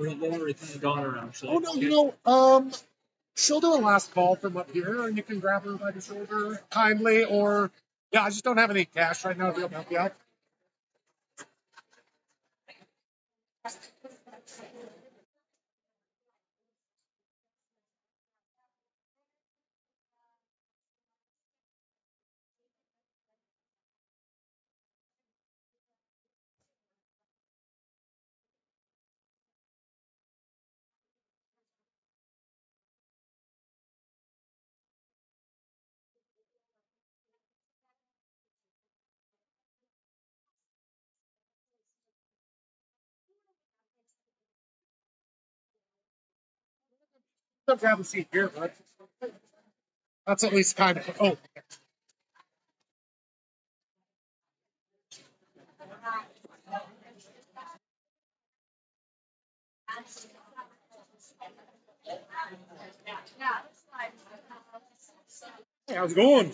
the lorry kind of gone around. Oh no, she'll do a last call from up here, and you can grab her by the shoulder kindly, or yeah, I just don't have any cash right now to be able to help you out. I'll grab a seat here, but that's at least kind of. Oh, hey, how's it going?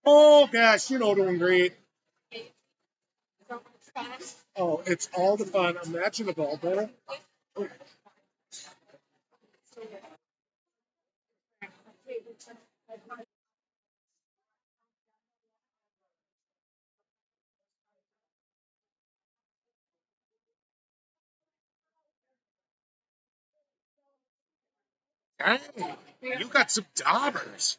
Oh gosh, doing great. Oh, it's all the fun imaginable, brother. Hey, you got some daubers.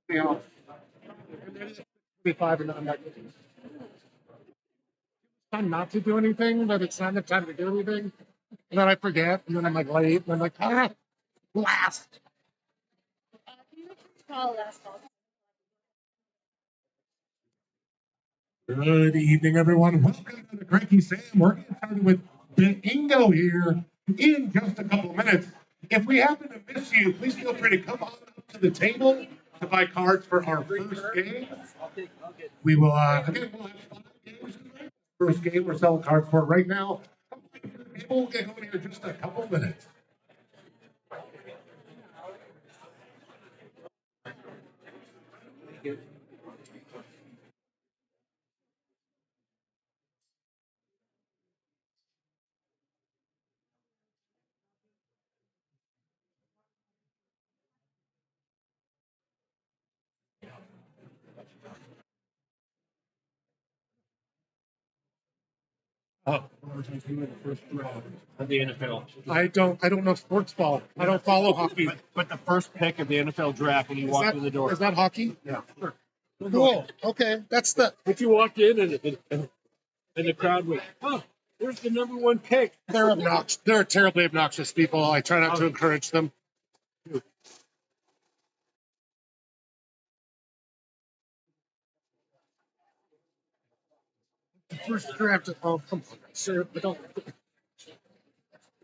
Yeah. 25 and I'm like, time not to do anything, but it's not enough time to do anything. And then I forget, and then I'm like late, and I'm like, blast. Good evening, everyone. Welcome to the Cranky Sam. We're getting started with Bingo here in just a couple of minutes. If we happen to miss you, please feel free to come on up to the table to buy cards for our first game. We will, again, we'll have 5 games tonight. First game we're selling cards for right now. People will get going here in just a couple minutes. Oh, of the NFL. I don't know sports ball. I don't follow hockey. But the first pick of the NFL draft when you walk through the door. Is that hockey? Yeah. Sure. Cool. Okay, that's the. If you walk in and the crowd went, oh, there's the number 1 pick. They're obnoxious. They're terribly obnoxious people. I try not to encourage them. First draft. Oh, come on, sir. But don't.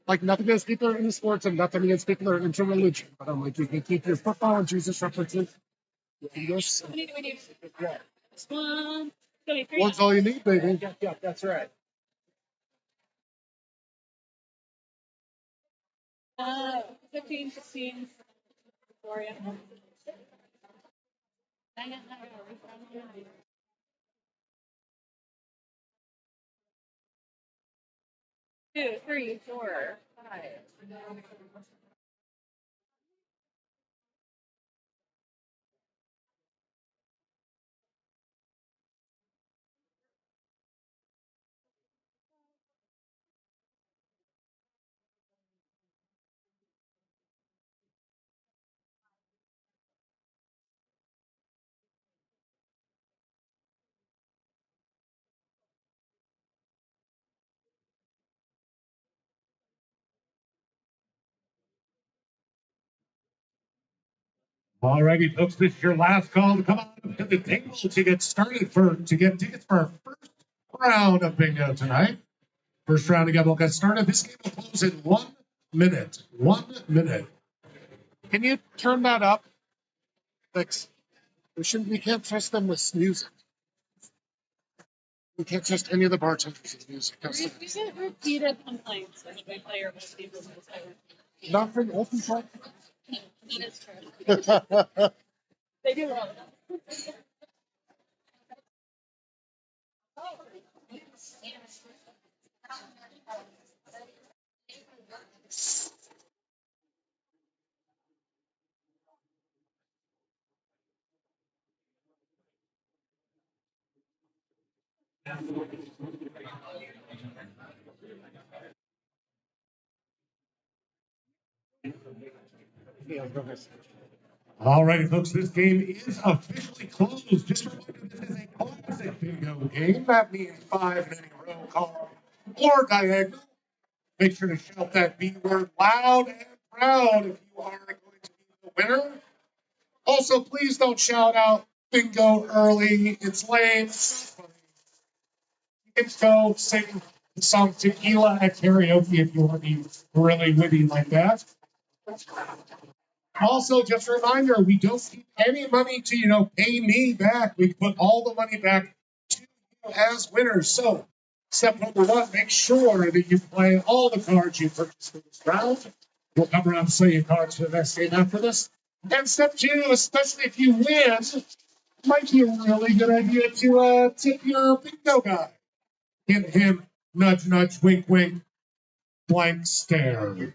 Like nothing against people that are into sports and nothing against people that are into religion. But I'm like, you can keep your football and Jesus references. English. What do you do? This one. One's all you need, baby. Yeah, that's right. 15, 16. Victoria. Two, 3, 4, 5. All righty, folks, this is your last call to come on to the table to get started to get tickets for our first round of bingo tonight. First round again will get started. This game will close in 1 minute. 1 minute. Can you turn that up? Thanks. We can't trust them with music. We can't trust any of the bartenders with music. We get repeated complaints when we play our most people. Not from open talk. That is true. They do all of that. All right, folks, this game is officially closed. Just a reminder, this is a classic bingo game. That means 5 in any row, column, or diagonal. Make sure to shout that B word loud and proud if you are going to be the winner. Also, please don't shout out bingo early. It's lame. You can go sing the song Tequila at karaoke if you want to be really witty like that. Also, just a reminder, we don't keep any money to, pay me back. We put all the money back to you as winners. So, step number 1, make sure that you play all the cards you purchased for this round. We'll come around and sell you cards for the next game after this. And step 2, especially if you win, it might be a really good idea to tip your bingo guy. Hint, hint, nudge, nudge, wink, wink, blank stare.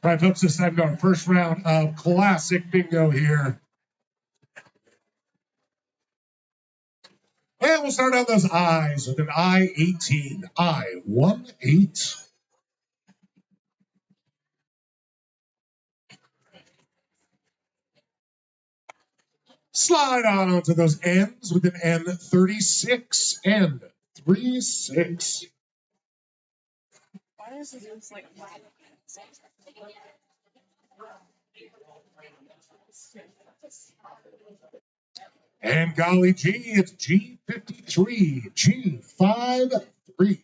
All right, folks, this time our first round of classic bingo here. And we'll start on those I's with an I-18. I-18. Slide on onto those N's with an N36. N36. Why is this like And golly gee, it's G53. G53.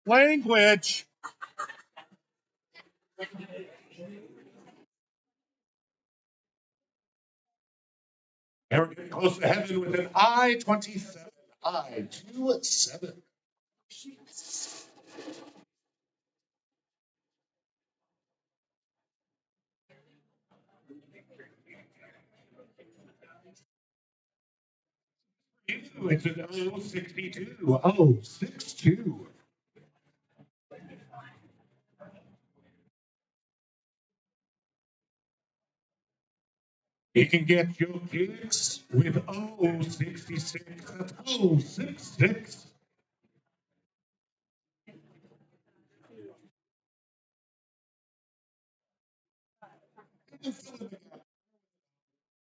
Language. And we're getting close to heaven with an I-27. I-27. It's an 062. 062. You can get your kicks with 066. That's 066.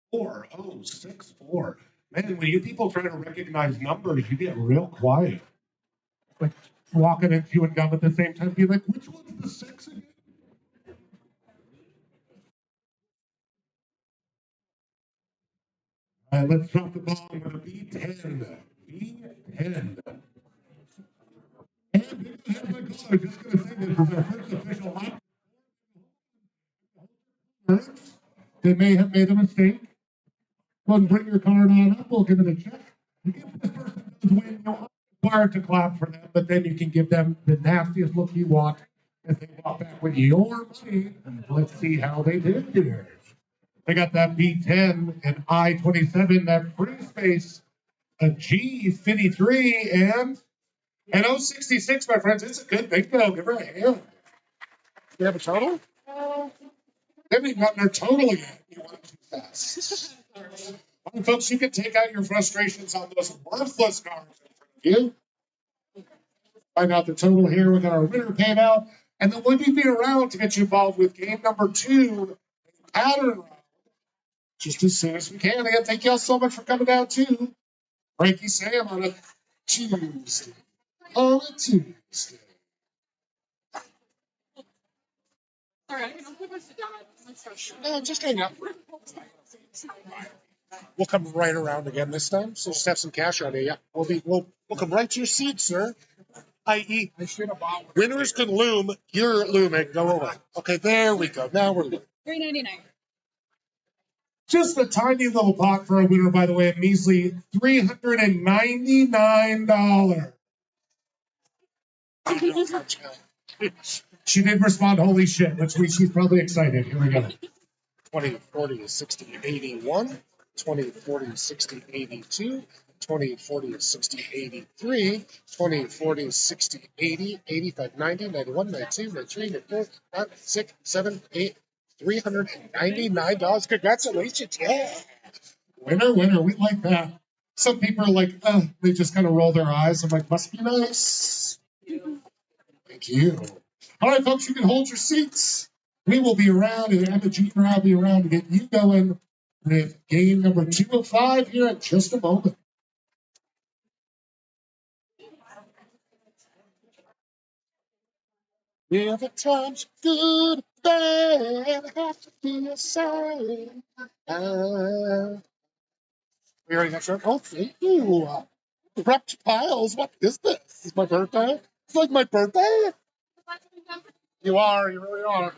Four, 064. Man, when you people try to recognize numbers, you get real quiet. Like walking and chewing gum at the same time, be like, which one's the six again? All right, let's drop the bomb with a B10. B10. And big ahead by caller, just going to say this is our first official lap. They may have made a mistake. Go ahead and bring your card on up. We'll give it a check. If this person does win, you're required to clap for them, but then you can give them the nastiest look you want as they walk back with your money. Let's see how they did here. They got that B10 and I-27, that free space, a G53, and an 066, my friends. It's a good bingo. Give her a hand. You have a total? They haven't even gotten their total yet. You went too fast. Well, folks, you can take out your frustrations on those worthless cards in front of you. Find out the total here. We got our winner paid out. And then we'll be around to get you involved with game number 2, pattern round, just as soon as we can. Again, thank you all so much for coming down too. Frankie Sam on a Tuesday. On a Tuesday. All right, I'm gonna sit down. I'm so sure. No, just hang up. We'll come right around again this time. So just have some cash on you. Yeah, we'll come right to your seat, sir. I.e., winners can loom. You're looming. Go away. Okay, there we go. Now we're looming. $3.99. Just a tiny little pot for a winner, by the way, a measly $399. She did respond, holy shit, which means she's probably excited. Here we go. 20, 40, 60, 81, 20, 40, 60, 82, 20, 40, 60, 83, 20, 40, 60, 80, 85, 90, 91, 92, 93, 94, 5, 6, 7, 8, $399. Congratulations. Yeah. Winner, winner. We like that. Some people are like, they just kind of roll their eyes. I'm like, must be nice. Thank you. All right, folks, you can hold your seats. We will be around, and Emma Junior will be around to get you going with game number 2 of 5 here in just a moment. Yeah, the time's good, bad, have to be a sign. We already got your oh, thank you. Wrapped piles. What is this? Is my birthday? It's like my birthday. You are. You really are.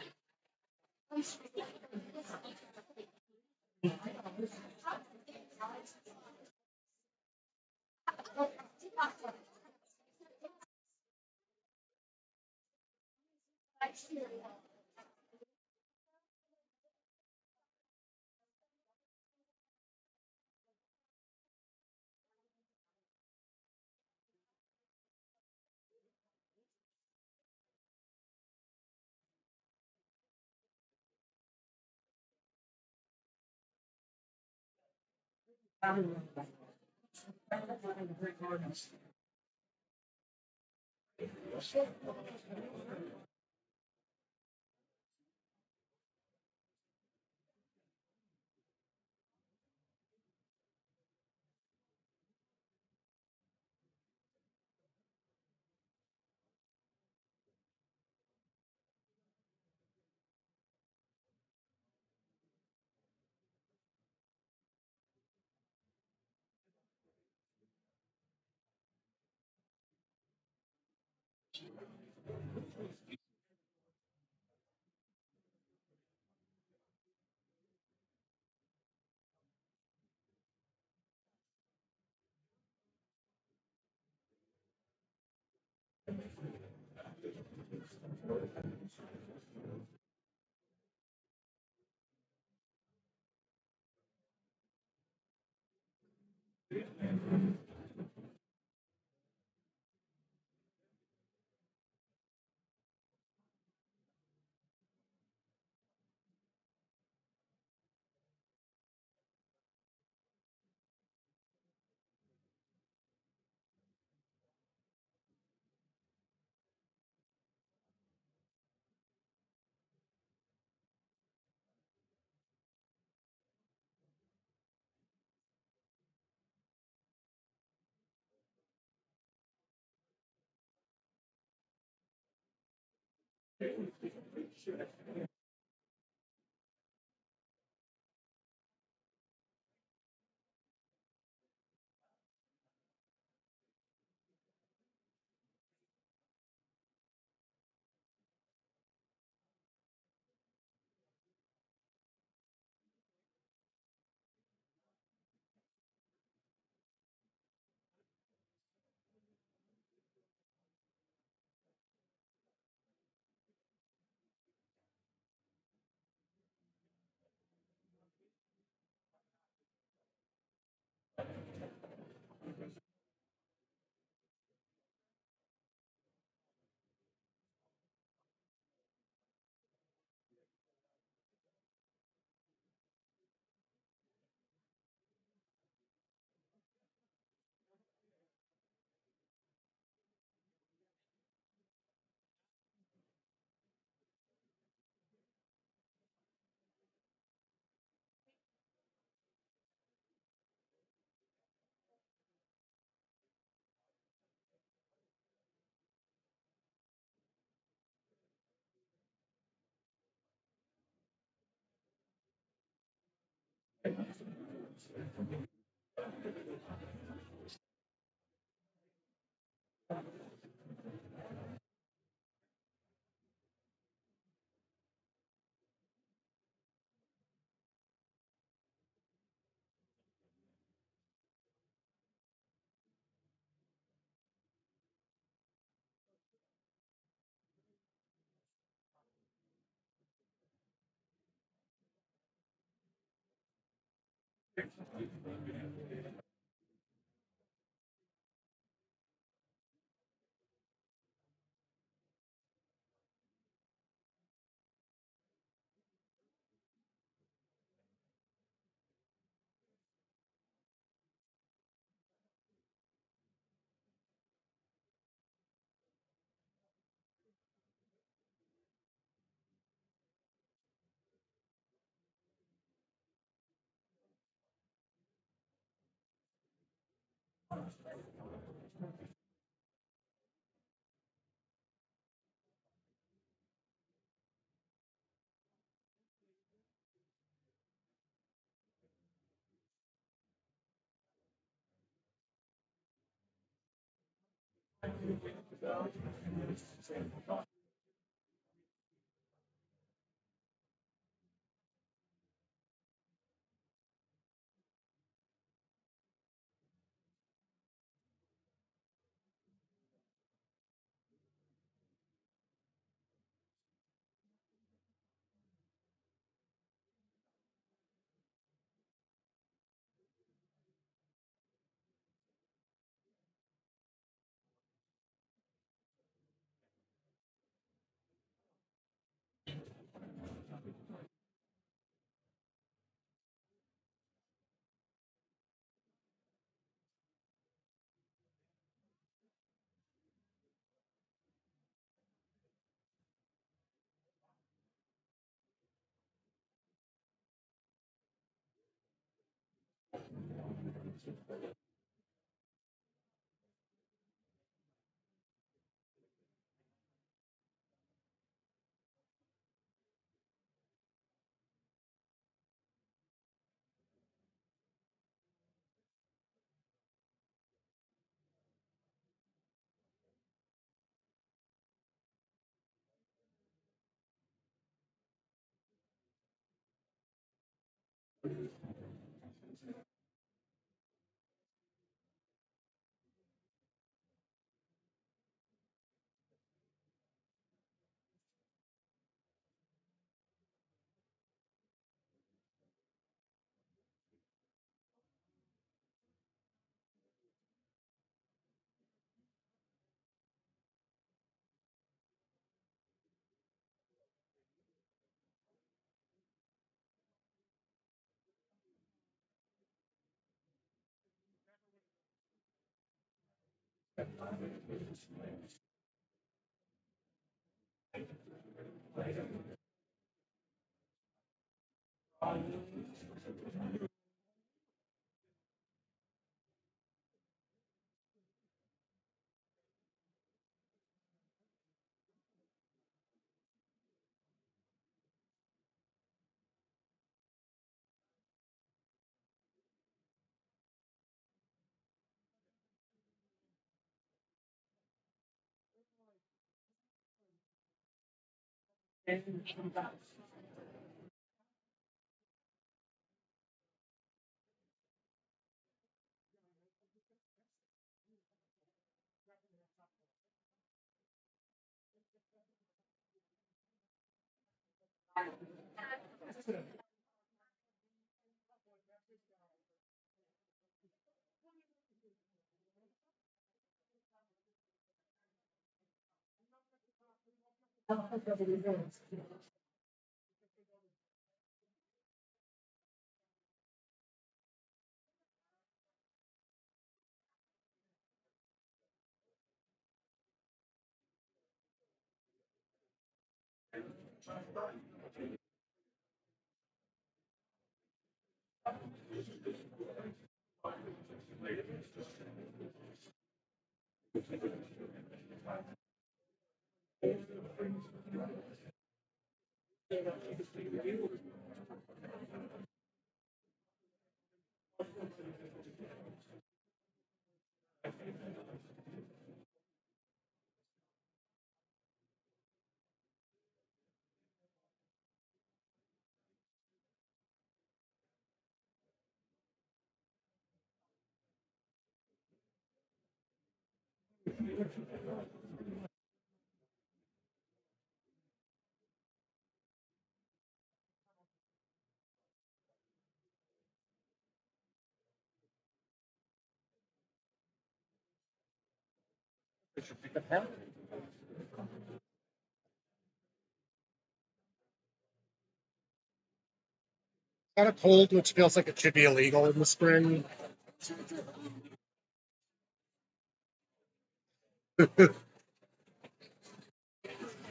Kind of cold, which feels like it should be illegal in the spring.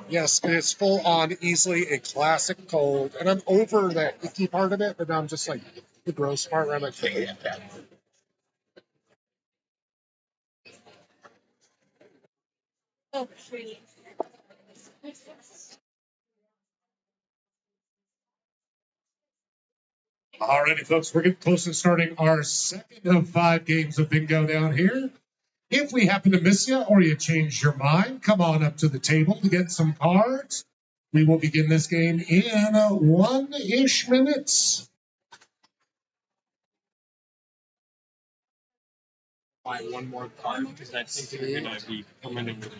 Yes, it's full on, easily a classic cold, and I'm over that icky part of it, but now I'm just like the gross part where I'm like, yeah. Oh, sweet. Alrighty, folks, we're getting close to starting our second of 5 games of bingo down here. If we happen to miss you or you change your mind, come on up to the table to get some cards. We will begin this game in 1-ish minutes. Buy one more card because I think they're gonna be coming in with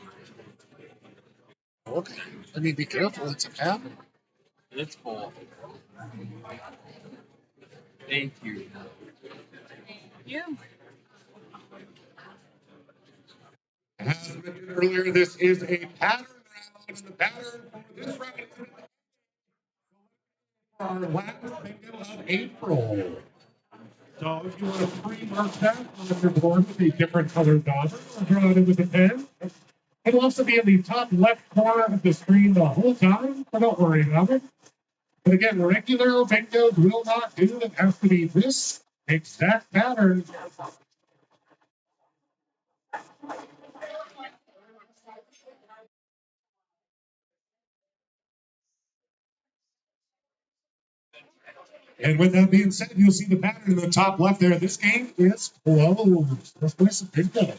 Okay. I mean, be careful, it's a cap. it's full. Thank you. Yeah. As mentioned earlier, this is a pattern round, and the pattern for this round is our last bingo of April. So if you want to pre-mark that on your board with a different colored dot, or draw it in with a pen, it'll also be in the top left corner of the screen the whole time, so don't worry about it. But again, regular bingos will not do. It has to be this exact pattern. And with that being said, you'll see the pattern in the top left there. This game is closed. Let's play some bingo.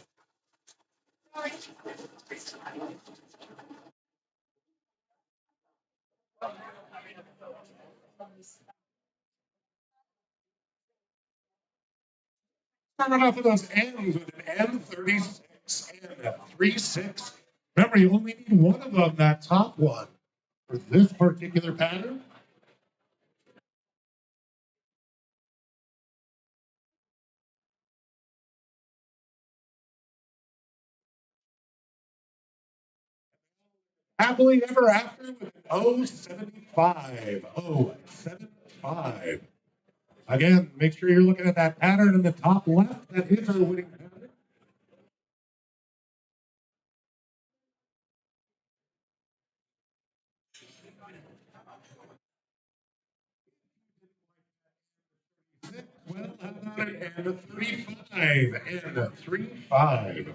Starting off with those M's with an M36 and a 36. Remember, you only need one of them, that top one, for this particular pattern. Happily ever after with an 075. 075. Again, make sure you're looking at that pattern in the top left. That is our winning pattern. Well, how about it? And a 35. And a 35.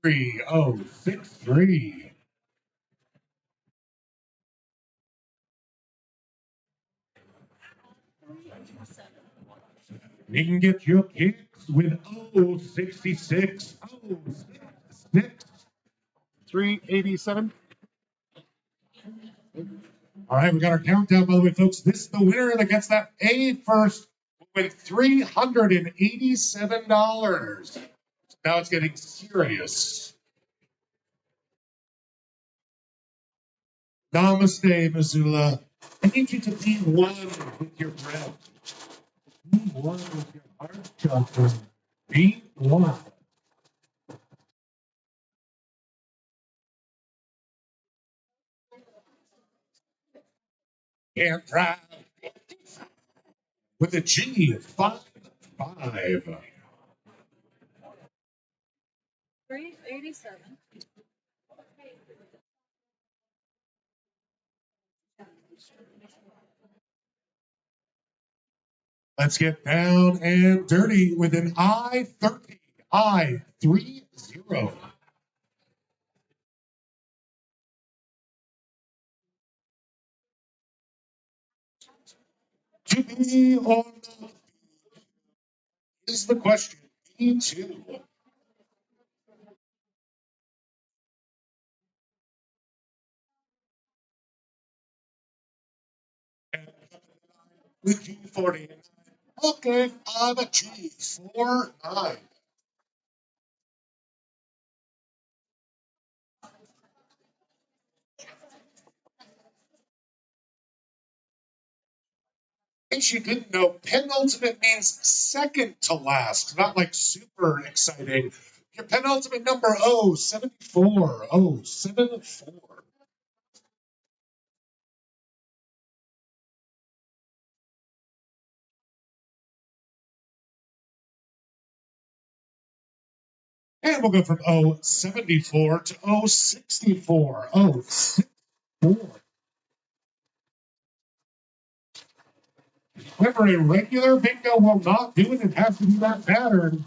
Three. Oh, 6-3. You can get your kicks with 066. 066. 387. All right, we got our countdown, by the way, folks. This is the winner that gets that A first with $387. Now it's getting serious. Namaste, Missoula. I need you to be one with your breath. Be one with your heart chakra. Be one. Can't drive with a G 5-5. 387. Let's get down and dirty with an I-30. I-30. To be or not is the question. B2. With G40. Okay, on a G49. In case you didn't know, penultimate means second to last, not like super exciting. Your penultimate number 074. 074. And we'll go from 074 to 064. 064. Remember, a regular bingo will not do it. It has to be that pattern.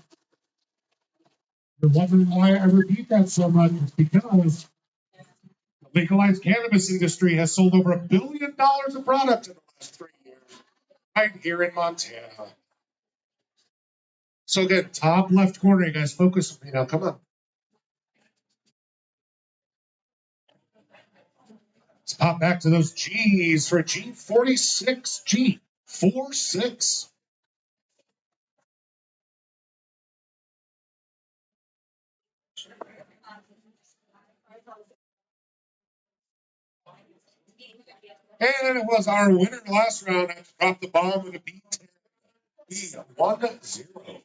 You're wondering why I repeat that so much. It's because the legalized cannabis industry has sold over $1 billion of product in the last 3 years, right here in Montana. So again, top left corner, you guys focus. Come on. Let's pop back to those G's for G46. G46. And it was our winner last round. I dropped the bomb with a B10. B1-0.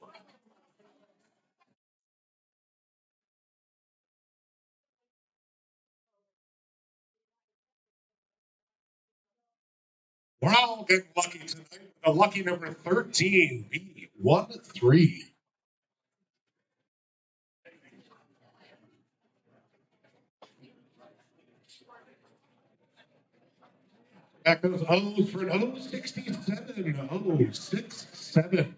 We're all getting lucky tonight with a lucky number 13, B13. Back those O's for an 067. 067.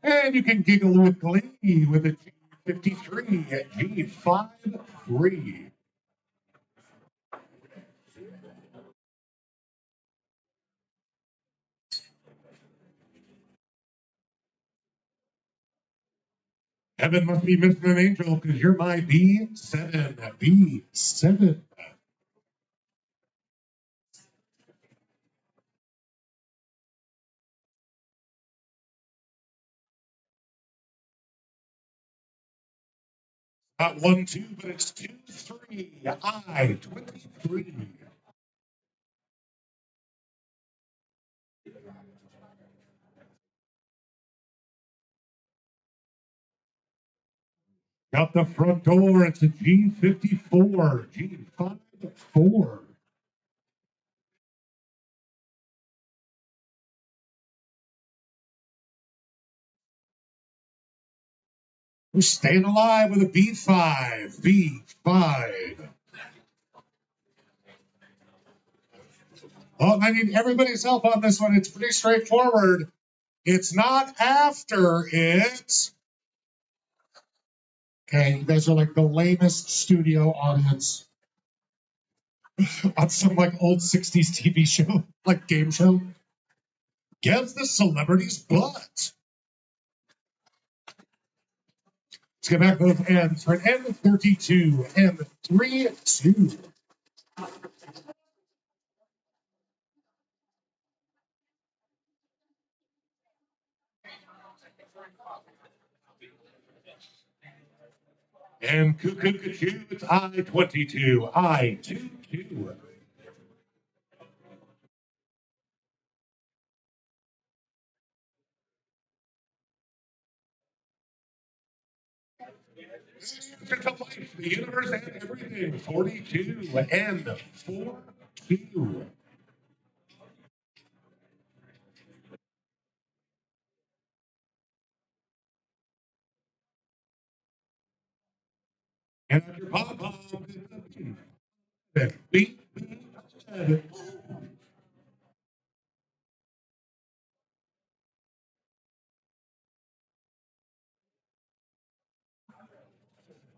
And you can giggle with glee with a G53 at G53. Evan must be missing an angel because you're my B7. B7. Not 1-2, but it's 2-3. I-23. Out the front door, it's a G54. G54. We're staying alive with a B5. B5. Well, I need everybody's help on this one. It's pretty straightforward. It's not after, it's. Okay, you guys are like the lamest studio audience on some like old 60s TV show, like game show. Guess the celebrity's butt. Let's get back those ends for an M32, M32. And Cuckoo, it's I-22, I-22. The universe and everything, 42 and 42. And your pom-pom beat.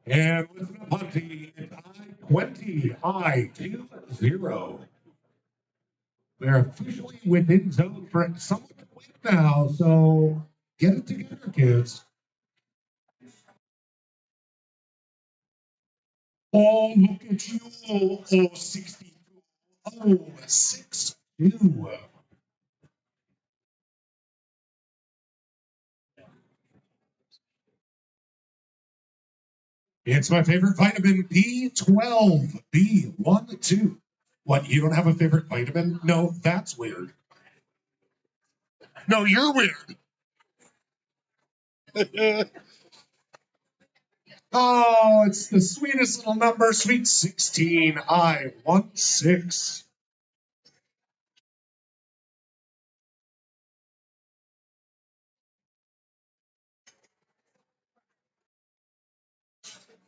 And with the punty, it's I-20, I-20. We're officially within zone for somewhat quick now, so get it together, kids. Oh, look at you. Oh, 62. Oh, 6-2. It's my favorite vitamin, B12. B12. What, you don't have a favorite vitamin? No, that's weird. No, you're weird. Oh, it's the sweetest little number, sweet 16. I-16.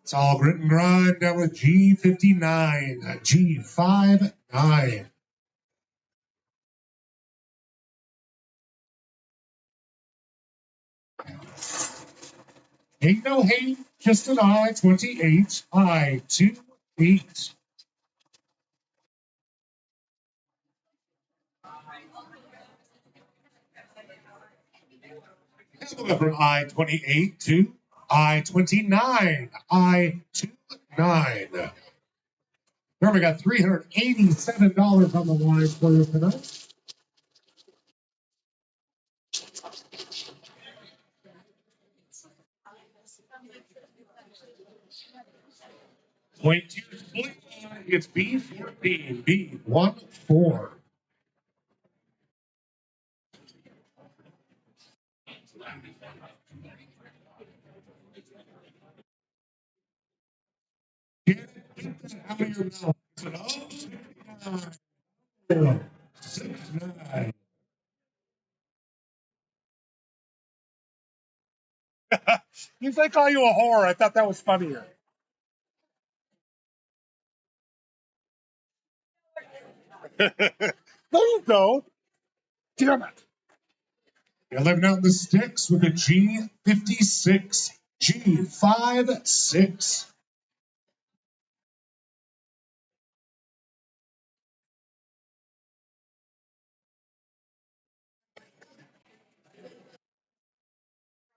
It's all grit and grind down with G59, G59. Ain't no hate, just an I-28, I-28. And we'll go from I-28 to I-29, I-29. Remember, we got $387 on the line for you tonight. 0.2 split. It's B14, B14. Get that out of your mouth. It's an 069. 69. If I call you a whore, I thought that was funnier. No, you don't. Damn it. You're living out in the sticks with a G56, G56.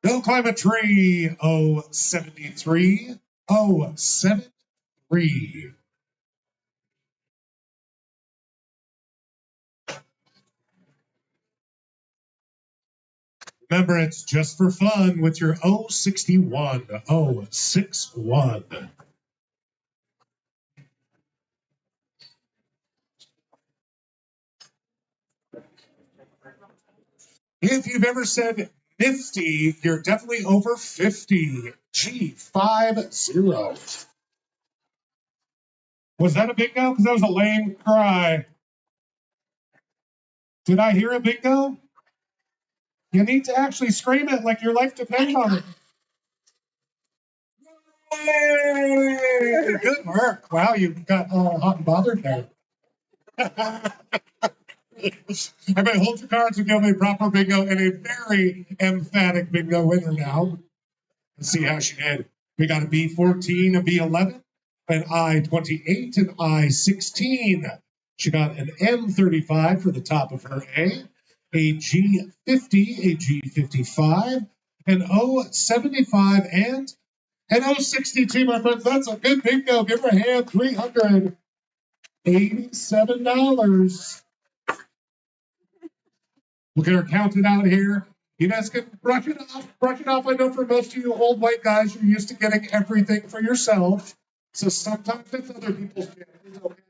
Bill Climate Tree 073 073. Remember, it's just for fun with your 061 061. If you've ever said nifty, you're definitely over 50. G50. Was that a bingo? Because that was a lame cry. Did I hear a bingo? You need to actually scream it like your life depends on it. Yay! Good work. Wow, you got all hot and bothered there. I bet hold your cards and give me a proper bingo and a very emphatic bingo winner now. Let's see how she did. We got a B14, a B11, an I28, an I16. She got an M35 for the top of her A G50, a G55, an O75, and an O62, my friends. That's a good bingo. Give her a hand. $387. We'll get her counted out here. You guys can brush it off. Brush it off. I know for most of you old white guys, you're used to getting everything for yourself. So sometimes it's other people's chances, okay?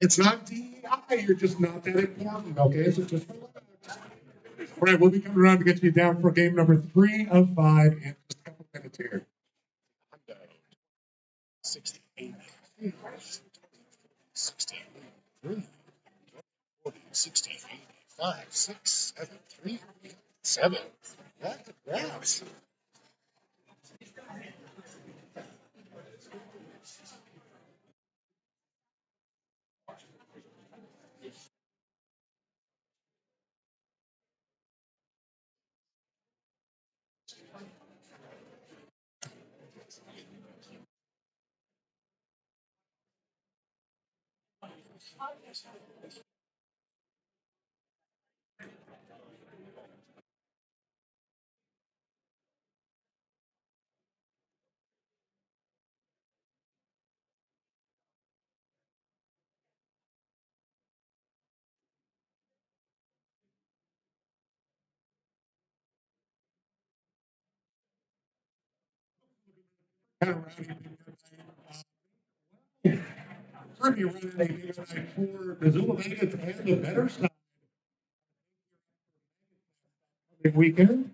It's not DEI. You're just not that important, okay? So just relax. All right, we'll be coming around to get you down for game number 3 of 5 in just a couple minutes here. 68, 68, 40, 60, 85, 6, 7, 3, 7. That's grass. Kind of rowdy. We're running a game tonight for Missoula Magnets and the better side weekend.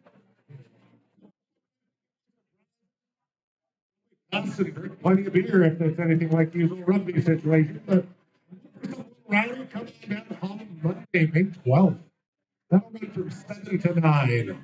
Johnson drink plenty of beer if it's anything like the usual rugby situation. But Riley comes down home Monday, May 12th. That'll be from 7 to 9.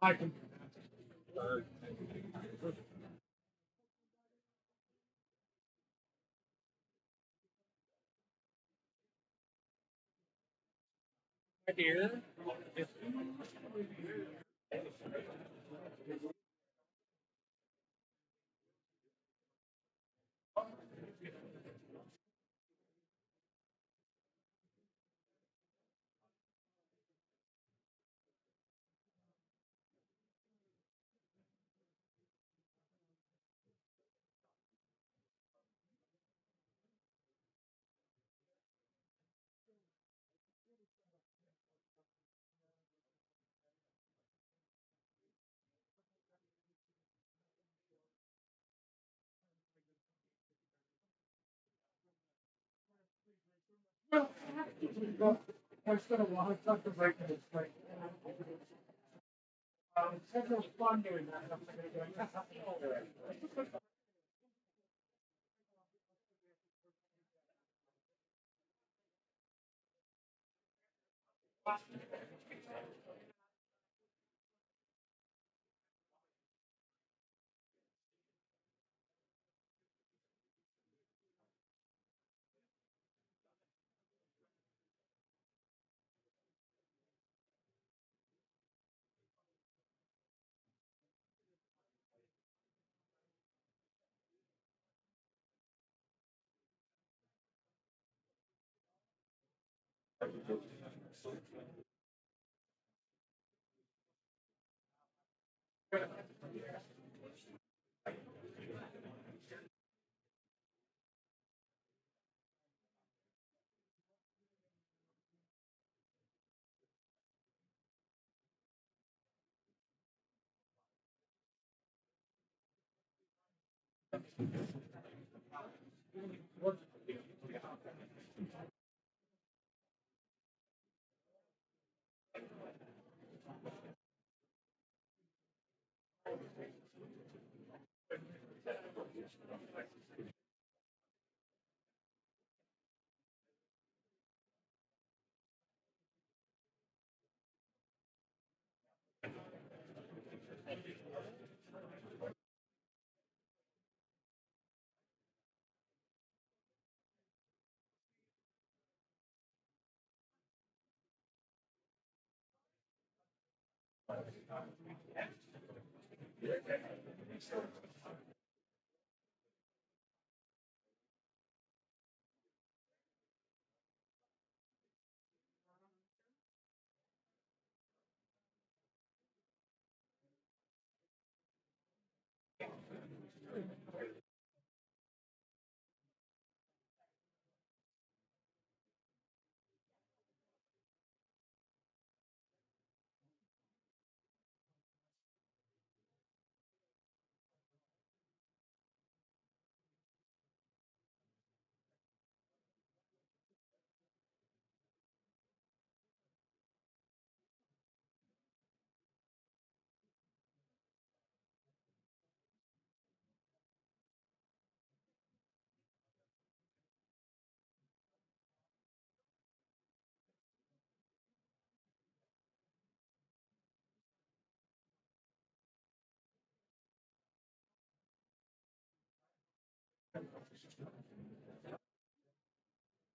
I can here. Instead of one, it's not the break in its break. It's more fun doing that.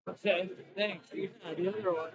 Okay, thanks. You know, the other one.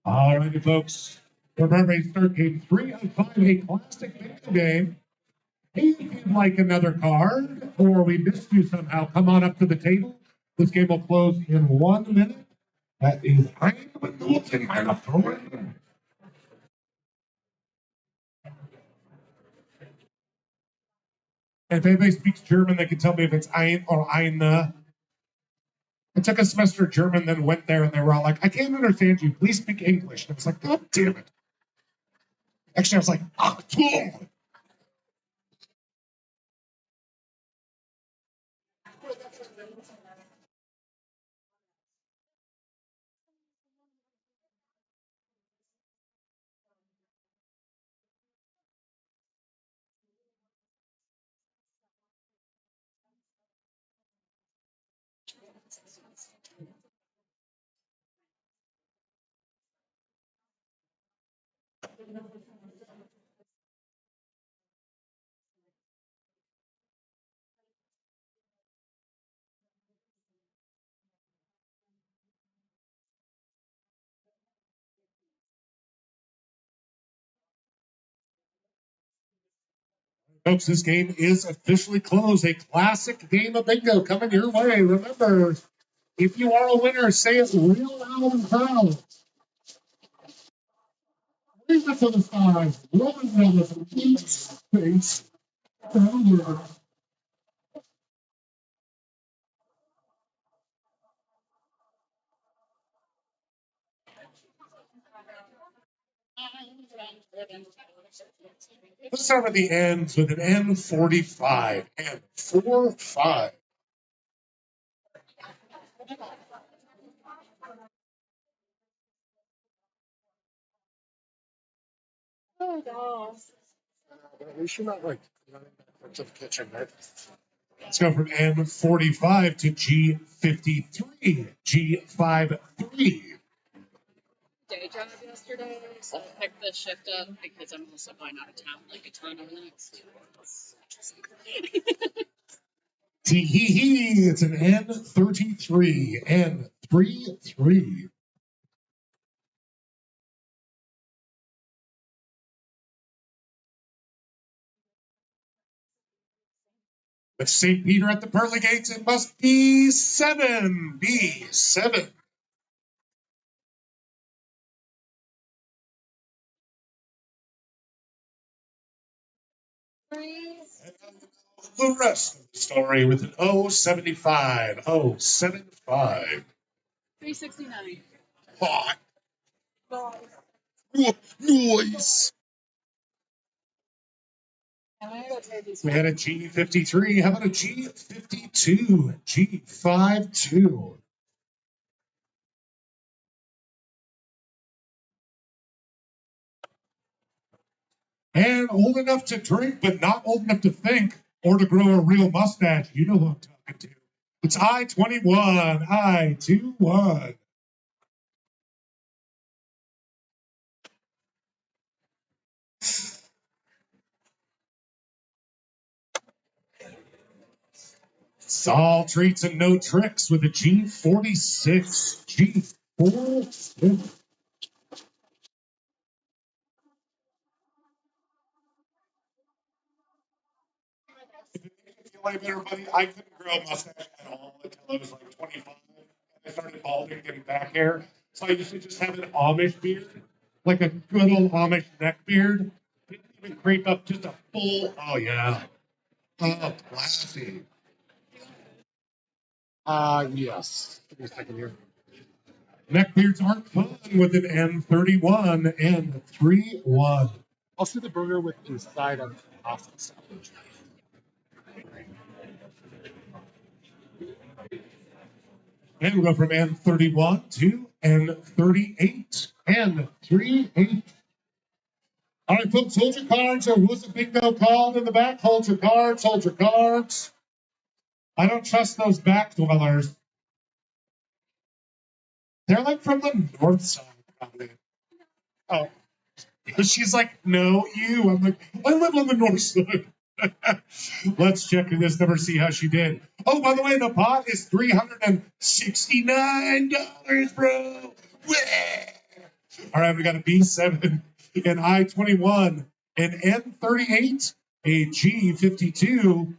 All righty, folks. Remember, to start game 3 of 5, a classic bingo game. If you'd like another card, or we missed you somehow, come on up to the table. This game will close in 1 minute. That is ein Minuten, meine Freunde. If anybody speaks German, they can tell me if it's ein or eine. I took a semester of German, then went there, and they were all like, I can't understand you. Please speak English. And I was like, God damn it. Actually, I was like, Achtung. Folks, this game is officially closed. A classic game of bingo coming your way. Remember, if you are a winner, say it real loud and proud. Raise it to the sky. Roll it down with each face. Let's start with the ends with an N45. N45. We should not like to the kitchen, right? Let's go from N45 to G53. G53. Day job yesterday, so I picked this shift up because I'm also going out of town like a ton over the next 2 months. Tee-hee-hee. It's an N33. N33. With St. Peter at the pearly gates, it must be 7. B7. The rest of the story with an 075. 075. 369. Hot. Noise. We had a G53. How about a G52? G52. And old enough to drink, but not old enough to think or to grow a real mustache. You know who I'm talking to. It's I-21. I-21. All treats and no tricks with the G46. G46. If it makes you feel any better, buddy, I couldn't grow a mustache at all until I was like 25. And I started balding, getting back hair. So I used to just have an Amish beard, like a good old Amish neck beard. It didn't even creep up, just a full, oh yeah. Oh, classy. Yes. Give me a second here. Neckbeards aren't fun with an N31 and 3-1. I'll see the burger with a side of pasta salad. And we'll go from N31 to N38. N38. All right, folks, hold your cards. There was a bingo called in the back. Hold your cards, hold your cards. I don't trust those back dwellers. They're like from the north side, probably. Oh, she's like, no, you. I'm like, I live on the north side. Let's check this number, see how she did. Oh, by the way, the pot is $369, bro. All right, we got a B7, an I-21, an N38, a G52,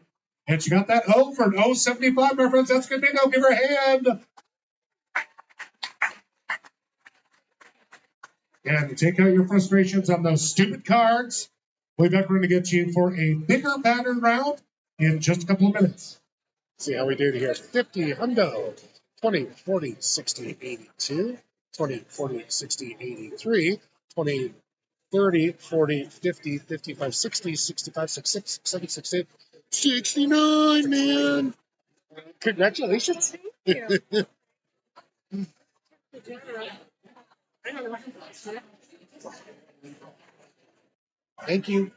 and she got that O for an O75, my friends. That's good bingo. Give her a hand. And take out your frustrations on those stupid cards. Way back, we're going to get you for a bigger pattern round in just a couple of minutes. See how we do here. 50, hundo. 20, 40, 60, 82. 20, 40, 60, 83. 20, 30, 40, 50, 55, 60, 65, 66, 67, 68, 69, man. Congratulations. Thank you. Thank you.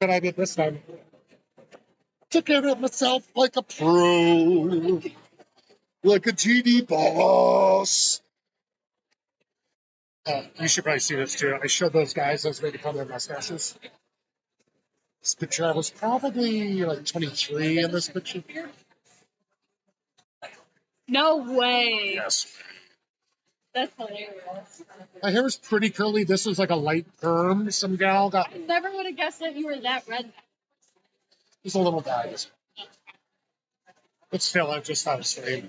What I did this time. Took care of myself like a pro. Like a GD boss. You should probably see this too. I showed those guys as they become their mustaches. This picture, I was probably like 23 in this picture. No way. Yes. That's hilarious. My hair was pretty curly. This was like a light perm. Some gal got. I never would have guessed that you were that red. Just a little dyed. But still, I just thought it was funny.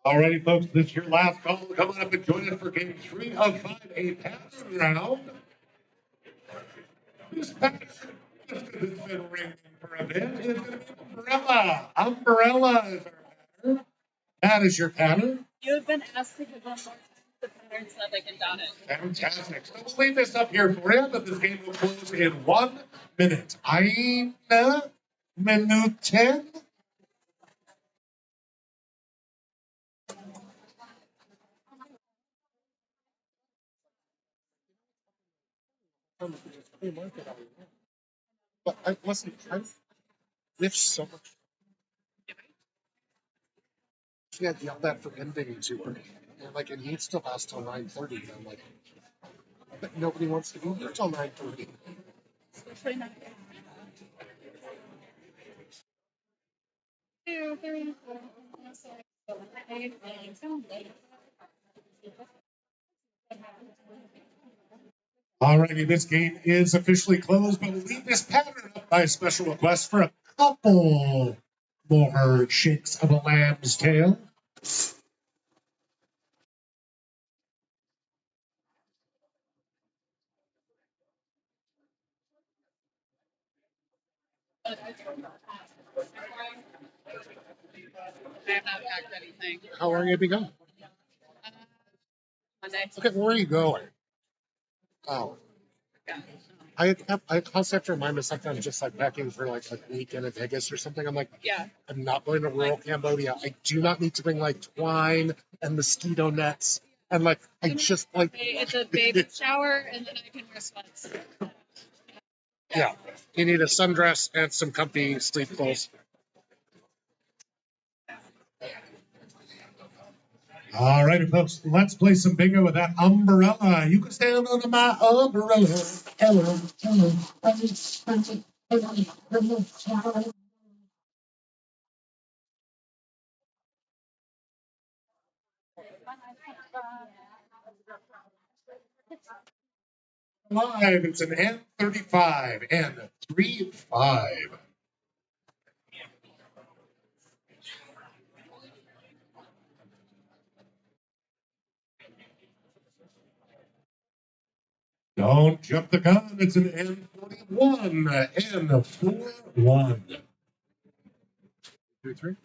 Alrighty, folks, this is your last call. Come on up and join us for game 3 of 5, a pattern round. This pattern, just because it's been raining for a bit, is going to be umbrella. Umbrella is our pattern. That is your pattern. You have been asked to give them more time the pattern so that they can dot it. Fantastic. So we'll leave this up here for you, but this game will close in 1 minute. Eine Minute. But I listen, there's so much. She had yelled at for ending to her. And like, it needs to last till 9:30. I'm like, but nobody wants to be here till 9:30. Especially not. 2, 3, 4, 5, 6, 7, 8, 9, 10, 11. Alrighty, this game is officially closed, but we'll leave this pattern up by special request for a couple more shakes of a lamb's tail. I have not packed anything. How long have you been going? Monday. Okay, where are you going? Oh. Yeah. I constantly have to remind myself that I'm just like packing for like a weekend in Vegas or something. I'm like, Yeah. I'm not going to rural Cambodia. I do not need to bring like twine and mosquito nets. And like, I just like. It's a baby shower, and then I can wear sweats. Yeah. You need a sundress and some comfy sleep clothes. All righty, folks, let's play some bingo with that umbrella. You can stand under my umbrella. Hello, hello. Live, it's an N35 and 3-5. Don't jump the gun. It's an N41. N41. 2, 3.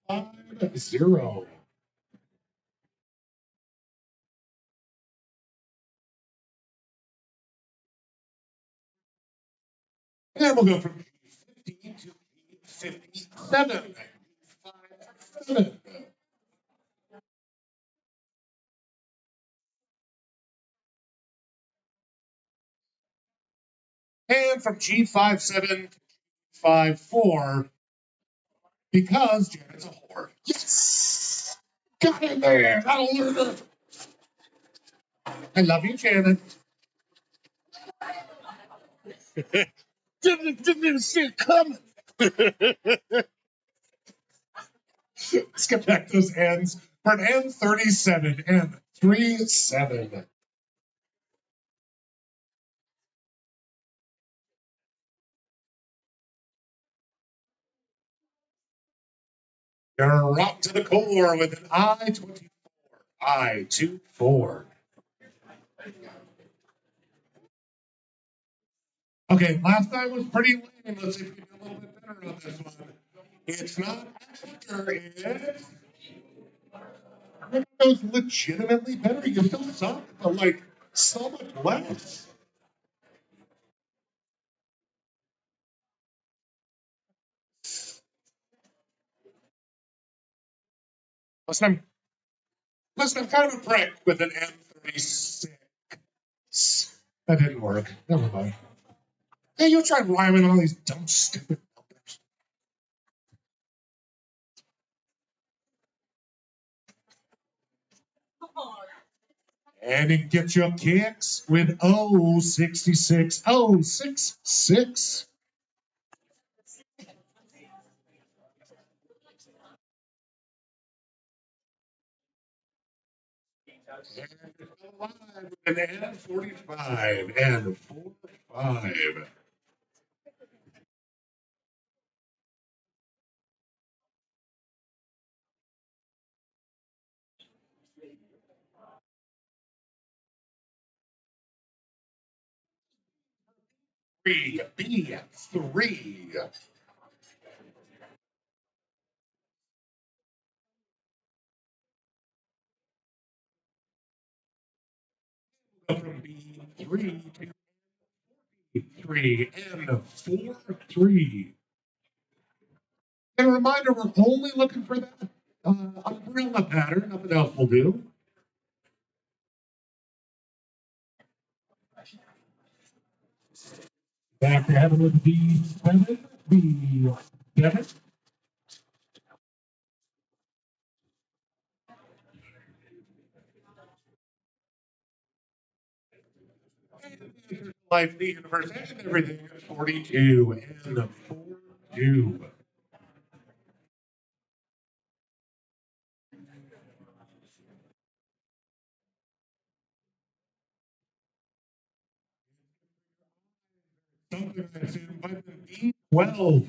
Five, 0. And we'll go from G50 to G57. 5-7. And from G57 to G54, because Janet's a whore. Yes! Got it there. That'll learn her. I love you, Janet. Didn't even see it coming. Let's get back those ends for an N37 N37. You're rocked to the core with an I-24. I-24. Okay, last time was pretty lame. Let's see if we can do a little bit better on this one. It's not after, it's... It goes legitimately better. You still suck, but like so much less. Listen, I'm kind of a prick with an M36. That didn't work. Never mind. Hey, you tried rhyming all these dumb, stupid numbers. And it gets your kicks with 066 066. And N45 and 45. B3. From B3 to B3 and 4-3. And a reminder, we're only looking for that umbrella pattern. Nothing else will do. Back to heaven with B7. B7. Life, the universe, and everything at 42 and 4-2. Something that's in by the B12,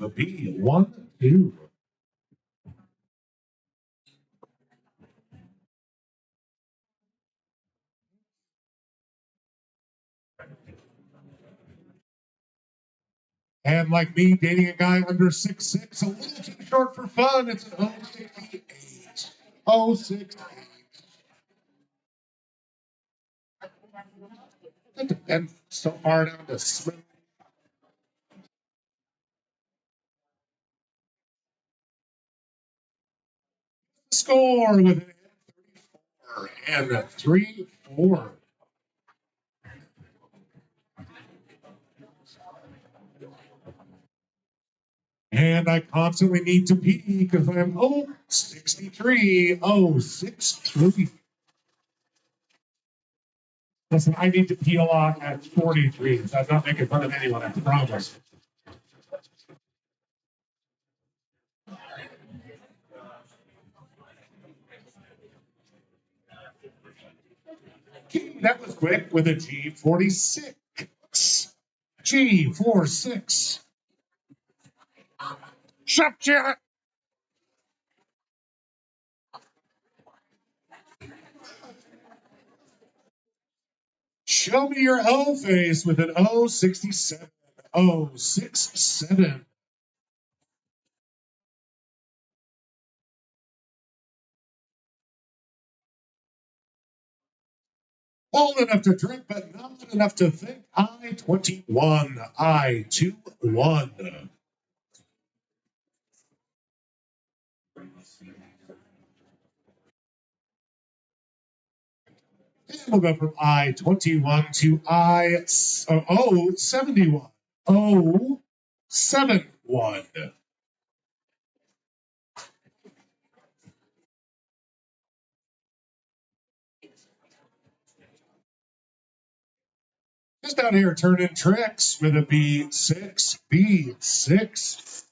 B1-2. And like me, dating a guy under 6'6", a little too short for fun. It's an 068. 068. That depends so far down to swim. Score with an N34 and a 3-4. And I constantly need to pee because I'm 63, 063. Listen, I need to pee a lot at 43. So I'm not making fun of anyone, I promise. That was quick with a G46. G46. Shut Janet. Show me your O face with an 067. 067. Old enough to drink, but not enough to think. I-21. I-21. And we'll go from I-21 to I-071. 071. Just down here turning tricks with a B6. B6.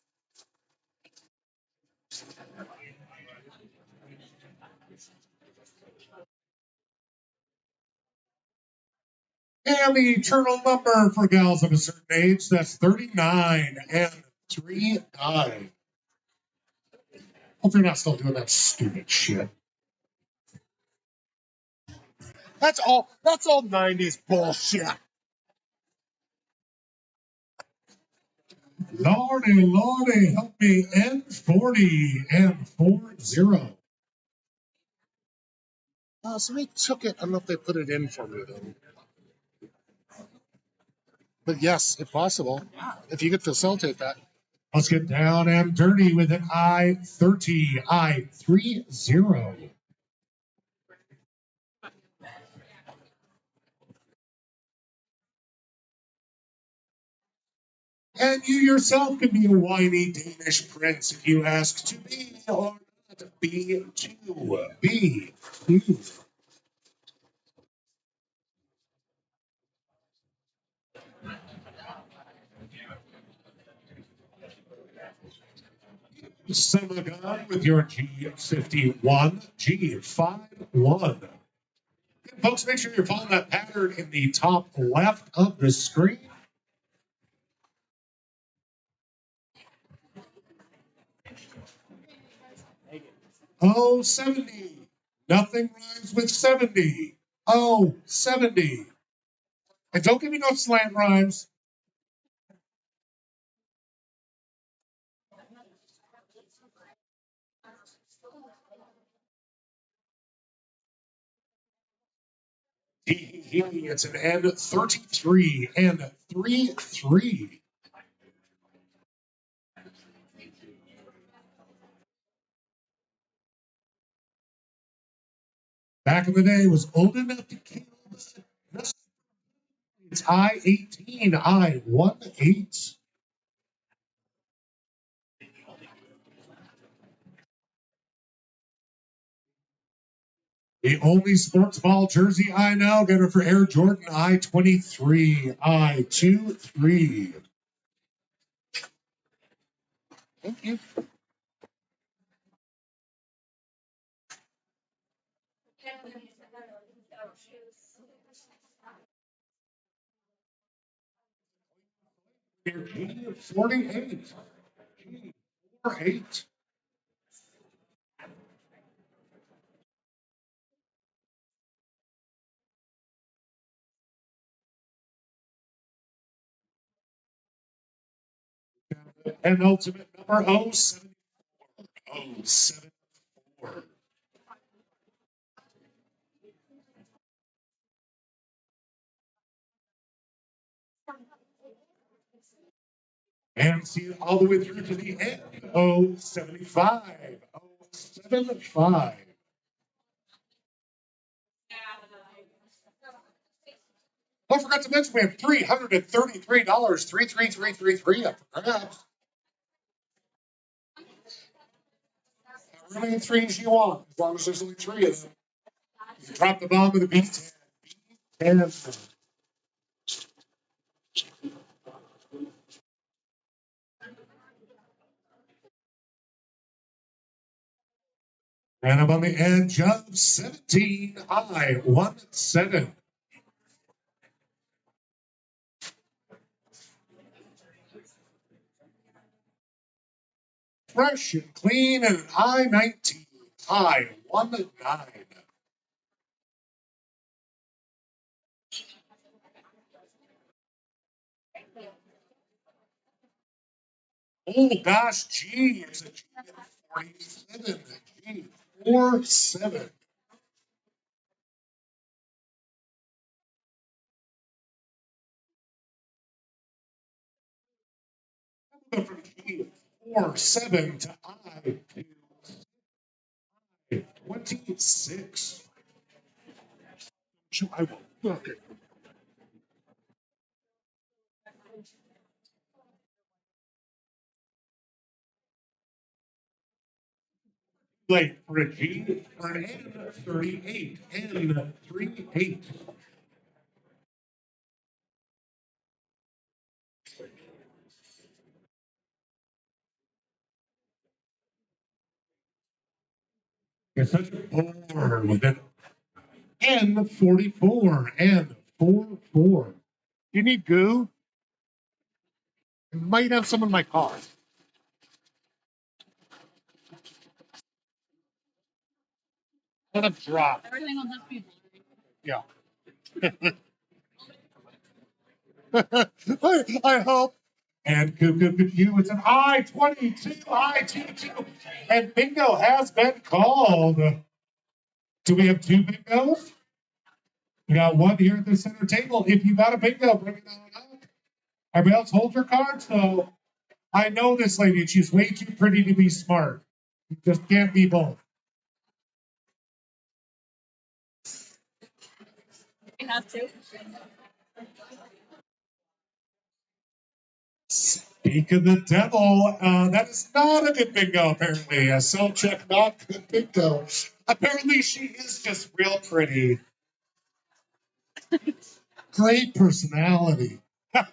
And the eternal number for gals of a certain age, that's 39 and 39. Hope you're not still doing that stupid shit. That's all 90s bullshit. Lordy, help me. N40 and 40. Somebody took it. I don't know if they put it in for me though. But yes, if possible, if you could facilitate that. Let's get down and dirty with an I-30. I-30. And you yourself can be a whiny Danish prince if you ask to be or not be to be. Semagon with your G51, G51. Folks, make sure you're following that pattern in the top left of the screen. Oh, 70. Nothing rhymes with 70. Oh, 70. And don't give me no slant rhymes. It's an N33 and 3-3. Back in the day, was old enough to kill. It's I-18, I-18. The only sports ball jersey I know, get it for Air Jordan I-23, I-23. Thank you. G48. G48. And ultimate number 074. 074. And see it all the way through to the end. 075. 075. I forgot to mention we have $333, 33333 up for grabs. How many threes you want, as long as there's only 3 of them. You drop the bomb with a B10. B10. And I'm on the edge of 17. I-17. fresh and clean and an I-19. I-19. Oh gosh, G, it's a G47. G47. From G47 to I-26. I will book it. Late for a G for an N38. N38. You're such a bore with it. N44. N44. You need goo? I might have some in my car. Let it drop. Everything will just be Yeah. I hope. And Cuckoo, it's an I-22, I-22. And bingo has been called. Do we have two bingos? We got one here at the center table. If you got a bingo, bring it on up. Everybody else hold your cards, though. I know this lady. She's way too pretty to be smart. You just can't be both. we have to. Speak of the devil, that is not a good bingo, apparently. A cell check, not good bingo. Apparently, she is just real pretty. Great personality. All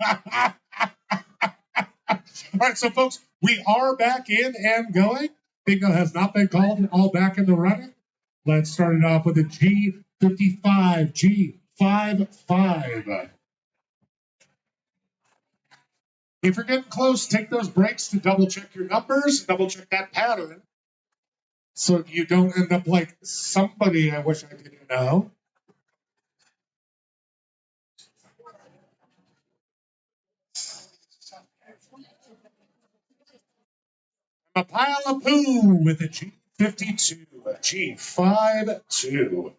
right, so folks, we are back in and going. Bingo has not been called, all back in the running. Let's start it off with a G55, G55. If you're getting close, take those breaks to double check your numbers, double check that pattern, so you don't end up like somebody I wish I didn't know. A pile of poo with a G52, a G52.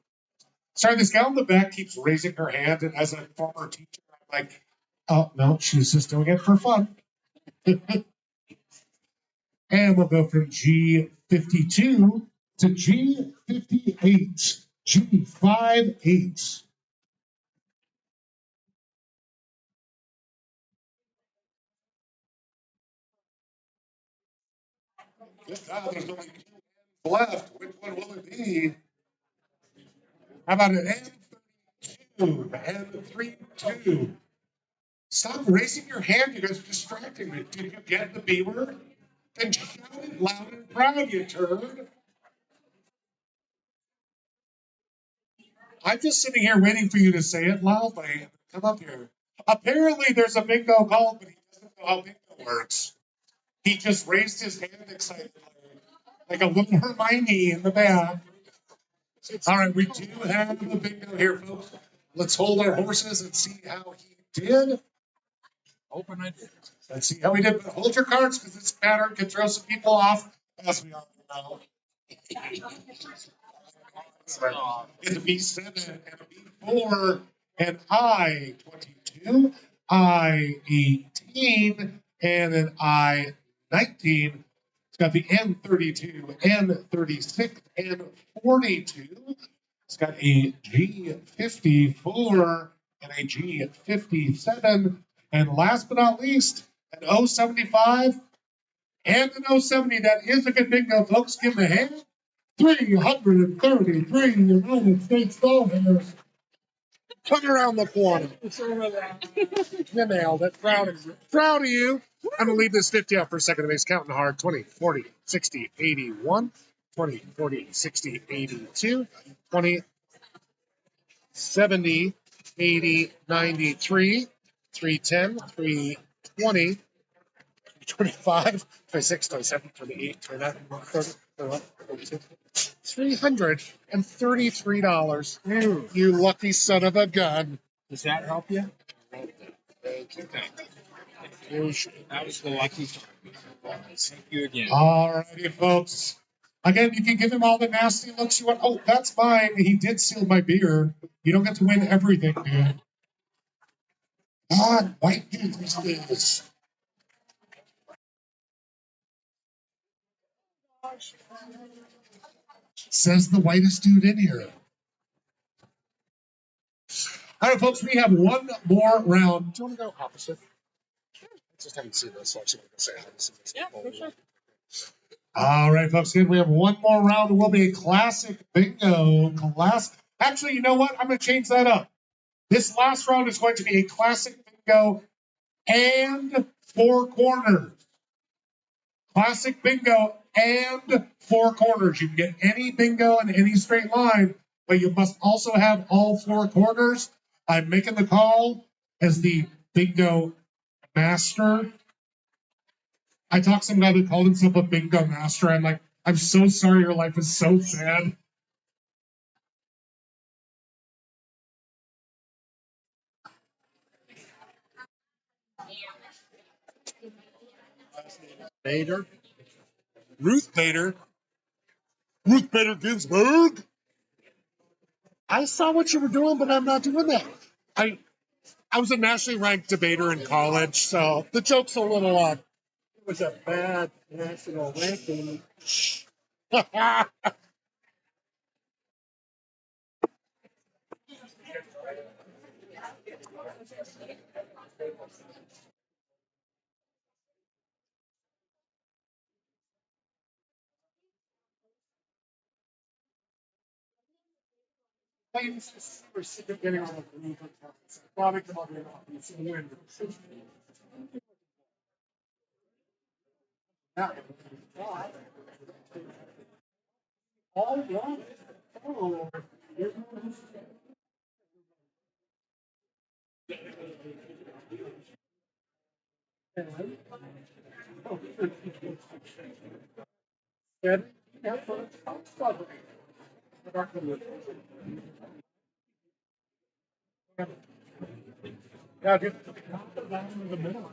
Sorry, this gal in the back keeps raising her hand, and as a former teacher, I'm like, oh, no, she's just doing it for fun. And we'll go from G52 to G58, G58. There's only two left. Which one will it be? How about an N32? N32. Stop raising your hand. You guys are distracting me. Did you get the B word? Then shout it loud and proud, you turd. I'm just sitting here waiting for you to say it loudly. Come up here. Apparently, there's a bingo called, but he doesn't know how bingo works. He just raised his hand excitedly, like a little Hermione in the back. All right, we do have the bingo here, folks. Let's hold our horses and see how he did. Open it. Let's see how he did. But hold your cards because this pattern can throw some people off, as we all know. It's a B7 and a B4, an I-22, I-18, and an I-19. It's got the N32, N36, N42. It's got a G54 and a G57. And last but not least, an 075 and an 070. That is a good bingo, folks. Give them a hand. 333 United States dollars. Come around the corner. You nailed it. Proud of you. I'm going to leave this 50 out for a second. Base counting hard. 20, 40, 60, 81. 20, 40, 60, 82. 20, 70, 80, 93. 310, 320, 25, 26, 27, 28, 29, 30, 31, 32. $333. You lucky son of a gun. Does that help you? Thank you. That was the lucky time. Thank you again. All righty, folks. Again, you can give him all the nasty looks you want. Oh, that's mine. He did steal my beer. You don't get to win everything, dude. God, white dude, this. Says the whitest dude in here. All right, folks, we have one more round. Do you want to go opposite? I just haven't seen this, so I actually want to say I haven't seen this. Yeah, for sure. All right, folks, again, we have one more round. It will be a classic bingo. Actually, you know what? I'm going to change that up. This last round is going to be a classic bingo and four corners. Classic bingo and four corners. You can get any bingo and any straight line, but you must also have all four corners. I'm making the call as the bingo master. I talked to some guy that called himself a bingo master. I'm like, I'm so sorry your life is so sad. Bader. Ruth Bader. Ruth Bader Ginsburg. I saw what you were doing, but I'm not doing that. I was a nationally ranked debater in college, so the joke's a little odd. It was a bad national ranking. We're getting on the green product of other win. All right. Oh. Yeah, just down in the middle.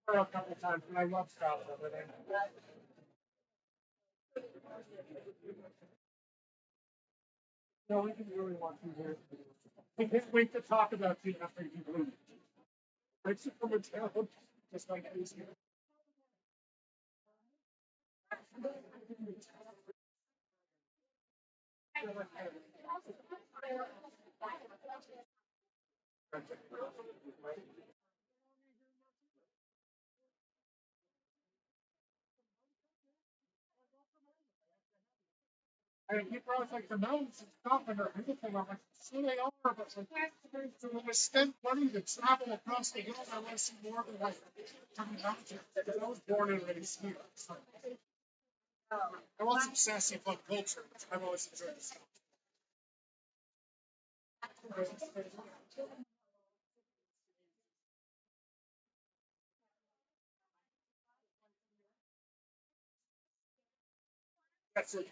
A couple times, and I love Scott over there. No, we can really want you here. I can't wait to talk about you after you leave. Thanks for coming down, just like this. And he brought like the mountains and stuff and everything. I'm like, so they are, but like, so when we spend money to travel across the world, I want to see more than like coming out here. Because I was born and raised here. So, I want some sassy fun culture. I've always enjoyed this stuff. That's it.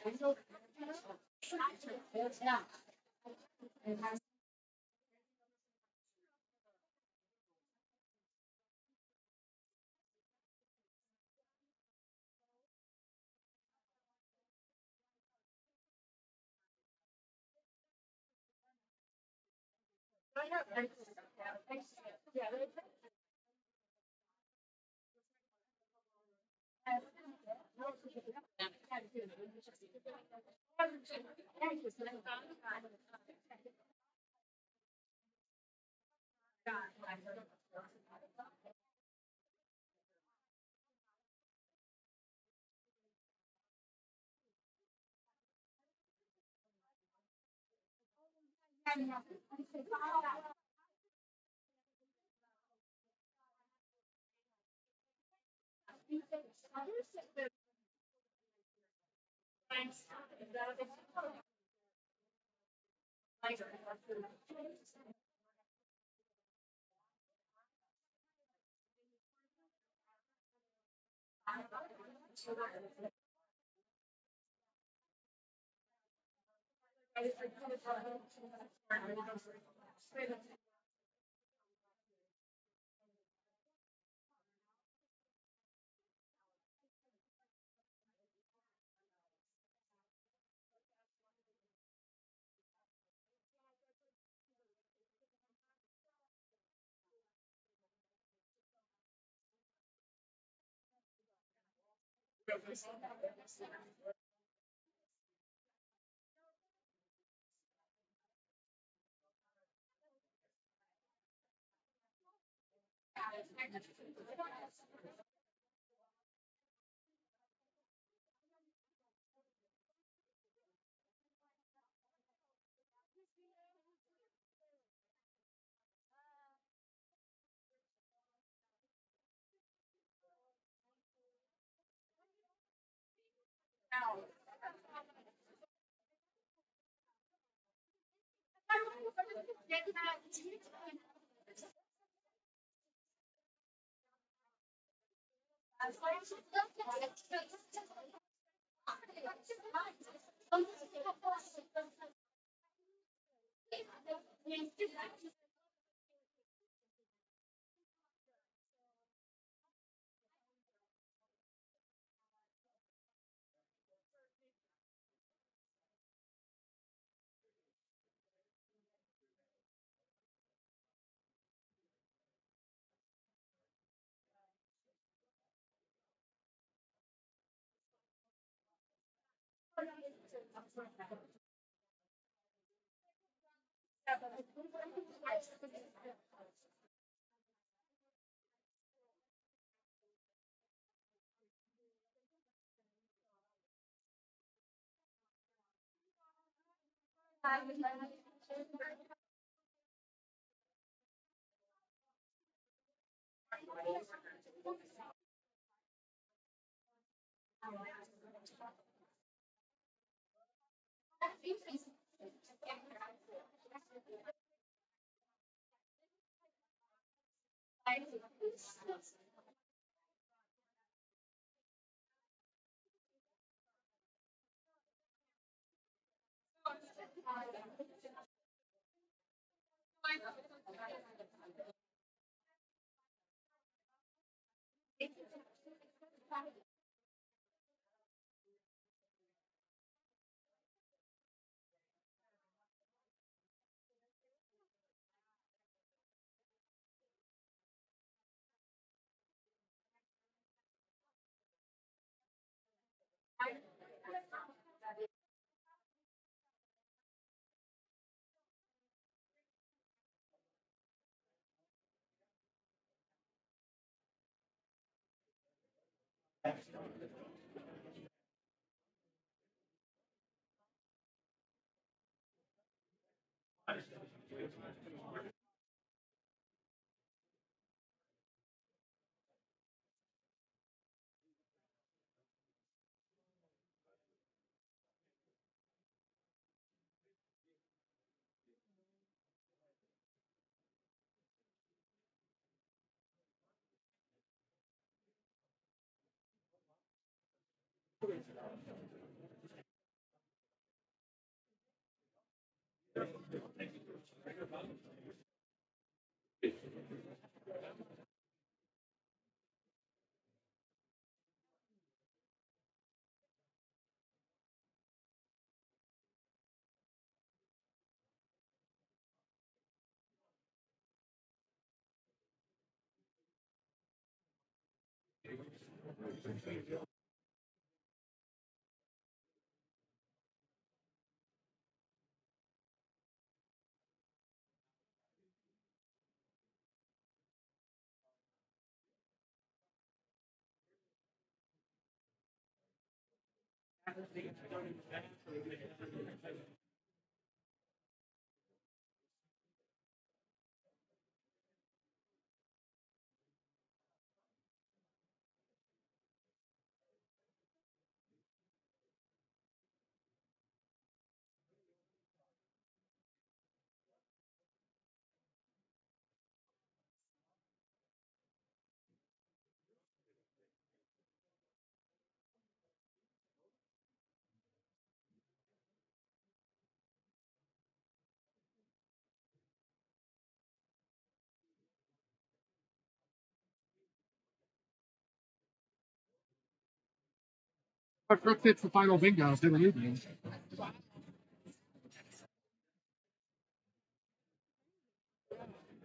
But it's the final bingo. If they were leaving.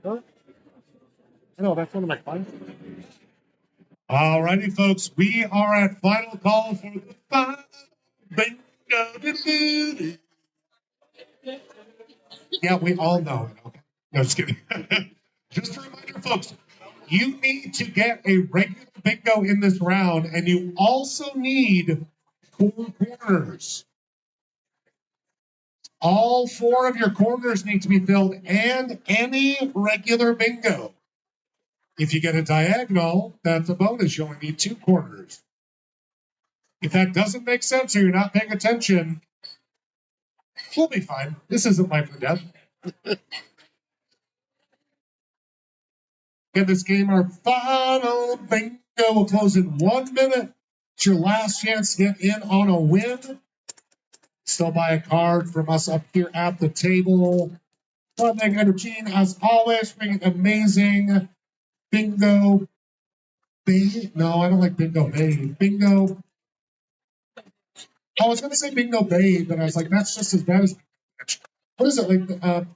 Huh? I know, that's one of my clients. All righty, folks. We are at final call for the final bingo. Yeah, we all know it. Okay. No, just kidding. Just a reminder, folks, you need to get a regular bingo in this round, and you also need 4 corners. All 4 of your corners need to be filled, and any regular bingo. If you get a diagonal, that's a bonus. You only need 2 corners. If that doesn't make sense or you're not paying attention, we'll be fine. This isn't life or death. In this game, our final bingo will close in 1 minute. It's your last chance to get in on a win. Still buy a card from us up here at the table. Well, thank you, Gene, as always, bringing amazing bingo. No, I don't like bingo babe. Bingo. I was going to say bingo babe, but I was like, that's just as bad as. What is it like?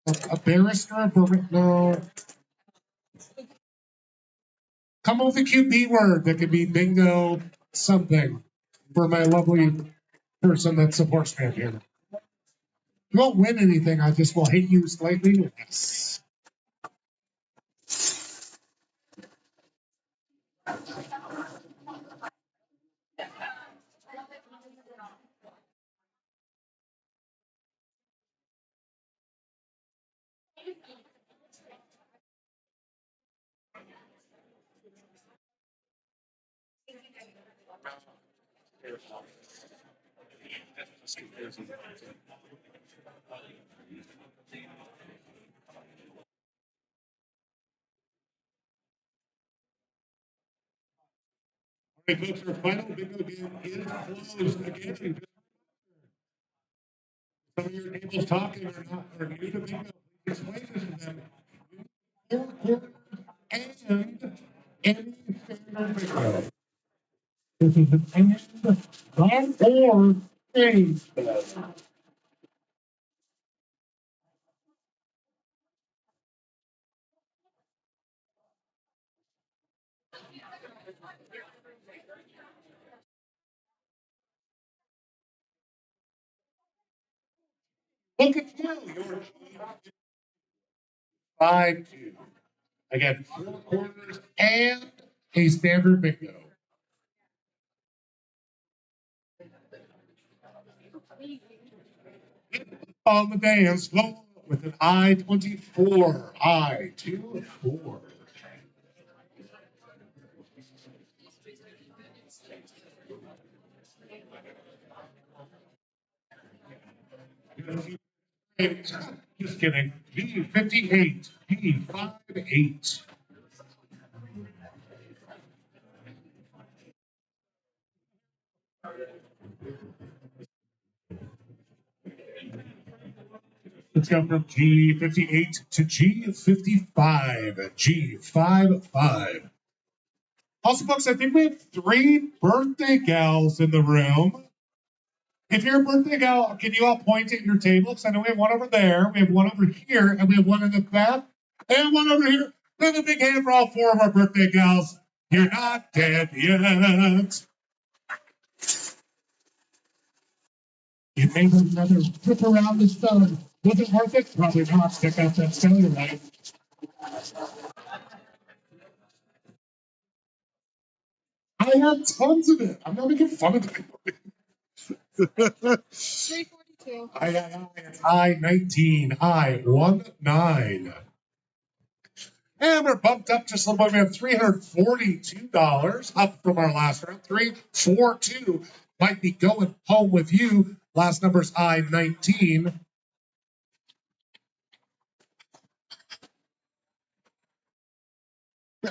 A barrister? No. Come up with a cute B word that could be bingo something for my lovely person that supports me here. You won't win anything. I just will hate you slightly. Yes. All right, folks, our final bingo game is closed again. Some of your tables talking or not, or new to bingo, please explain this to them. 4 corners and any standard bingo. This is an and, not or change. Look at you, you're 5-2. Again, 4 corners and a standard bingo. On the dance floor with an I-24. I-24. Just kidding. G58. G58. Let's go from G58 to G55. G55. Also, folks, I think we have 3 birthday gals in the room. If you're a birthday gal, can you all point at your table? Because I know we have one over there, we have one over here, and we have one in the back, and one over here. We have a big hand for all 4 of our birthday gals. You're not dead yet. You made another trip around the sun. Was it worth it? Probably not. Stick out that cellulite. I have tons of it. I'm not making fun of it. 342. It's I-19, I-19. And we're bumped up just a little bit. We have $342 up from our last round. 342 might be going home with you. Last number's I-19.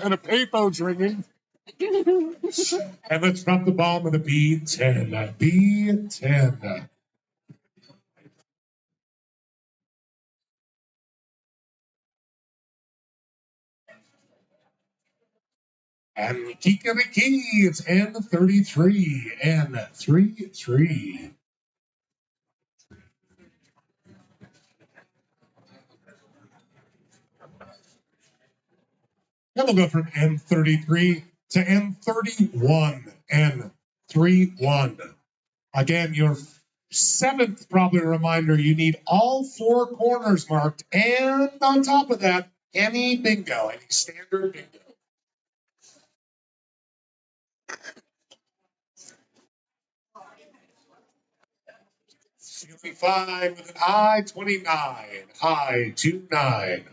And a payphone's ringing. And let's drop the bomb with a B10. B10. And Kikariki, it's N33, N33. Then we'll go from N33 to N31, N31. Again, your seventh probably reminder, you need all four corners marked, and on top of that, any bingo, any standard bingo. Fine with an I-29, I-29.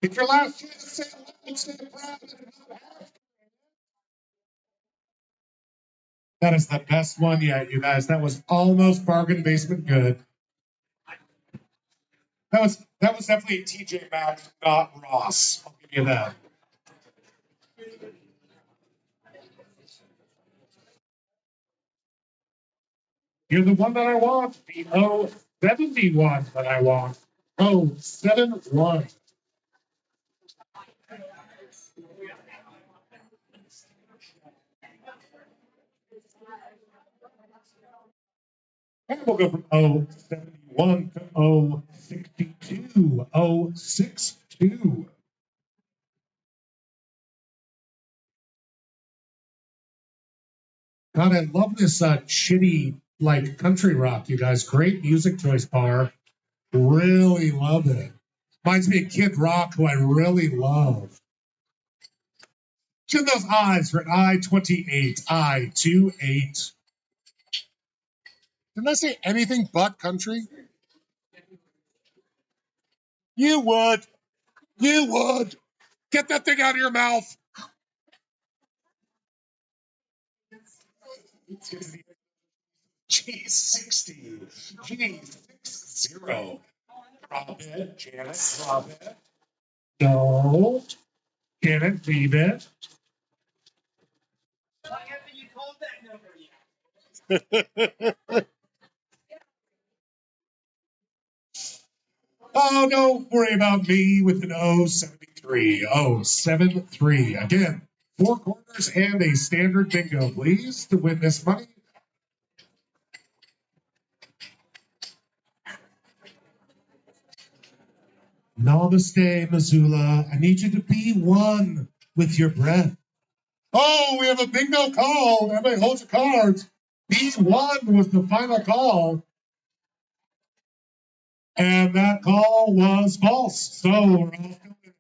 If your last chance, say loud, say proud. That is the best one yet, you guys. That was almost bargain basement good. That was definitely TJ Maxx, not Ross. I'll give you that. You're the one that I want. The 071 that I want. 071. And we'll go from 071 to 062. 062. God, I love this shitty like country rock, you guys. Great music choice, Bar. Really love it. Reminds me of Kid Rock, who I really love. Chin those eyes for an I-28. I-28. Didn't I say anything but country? You would. You would. Get that thing out of your mouth. G60. G60. Drop it, Janet. Drop it. No. Janet, leave it. Why haven't you called that number yet? Oh, don't worry about me with an 073. 073. Again, four corners and a standard bingo, please, to win this money. Namaste, Missoula. I need you to be one with your breath. Oh, we have a bingo call. Everybody hold your cards. B1 was the final call. And that call was false. So we're off to win.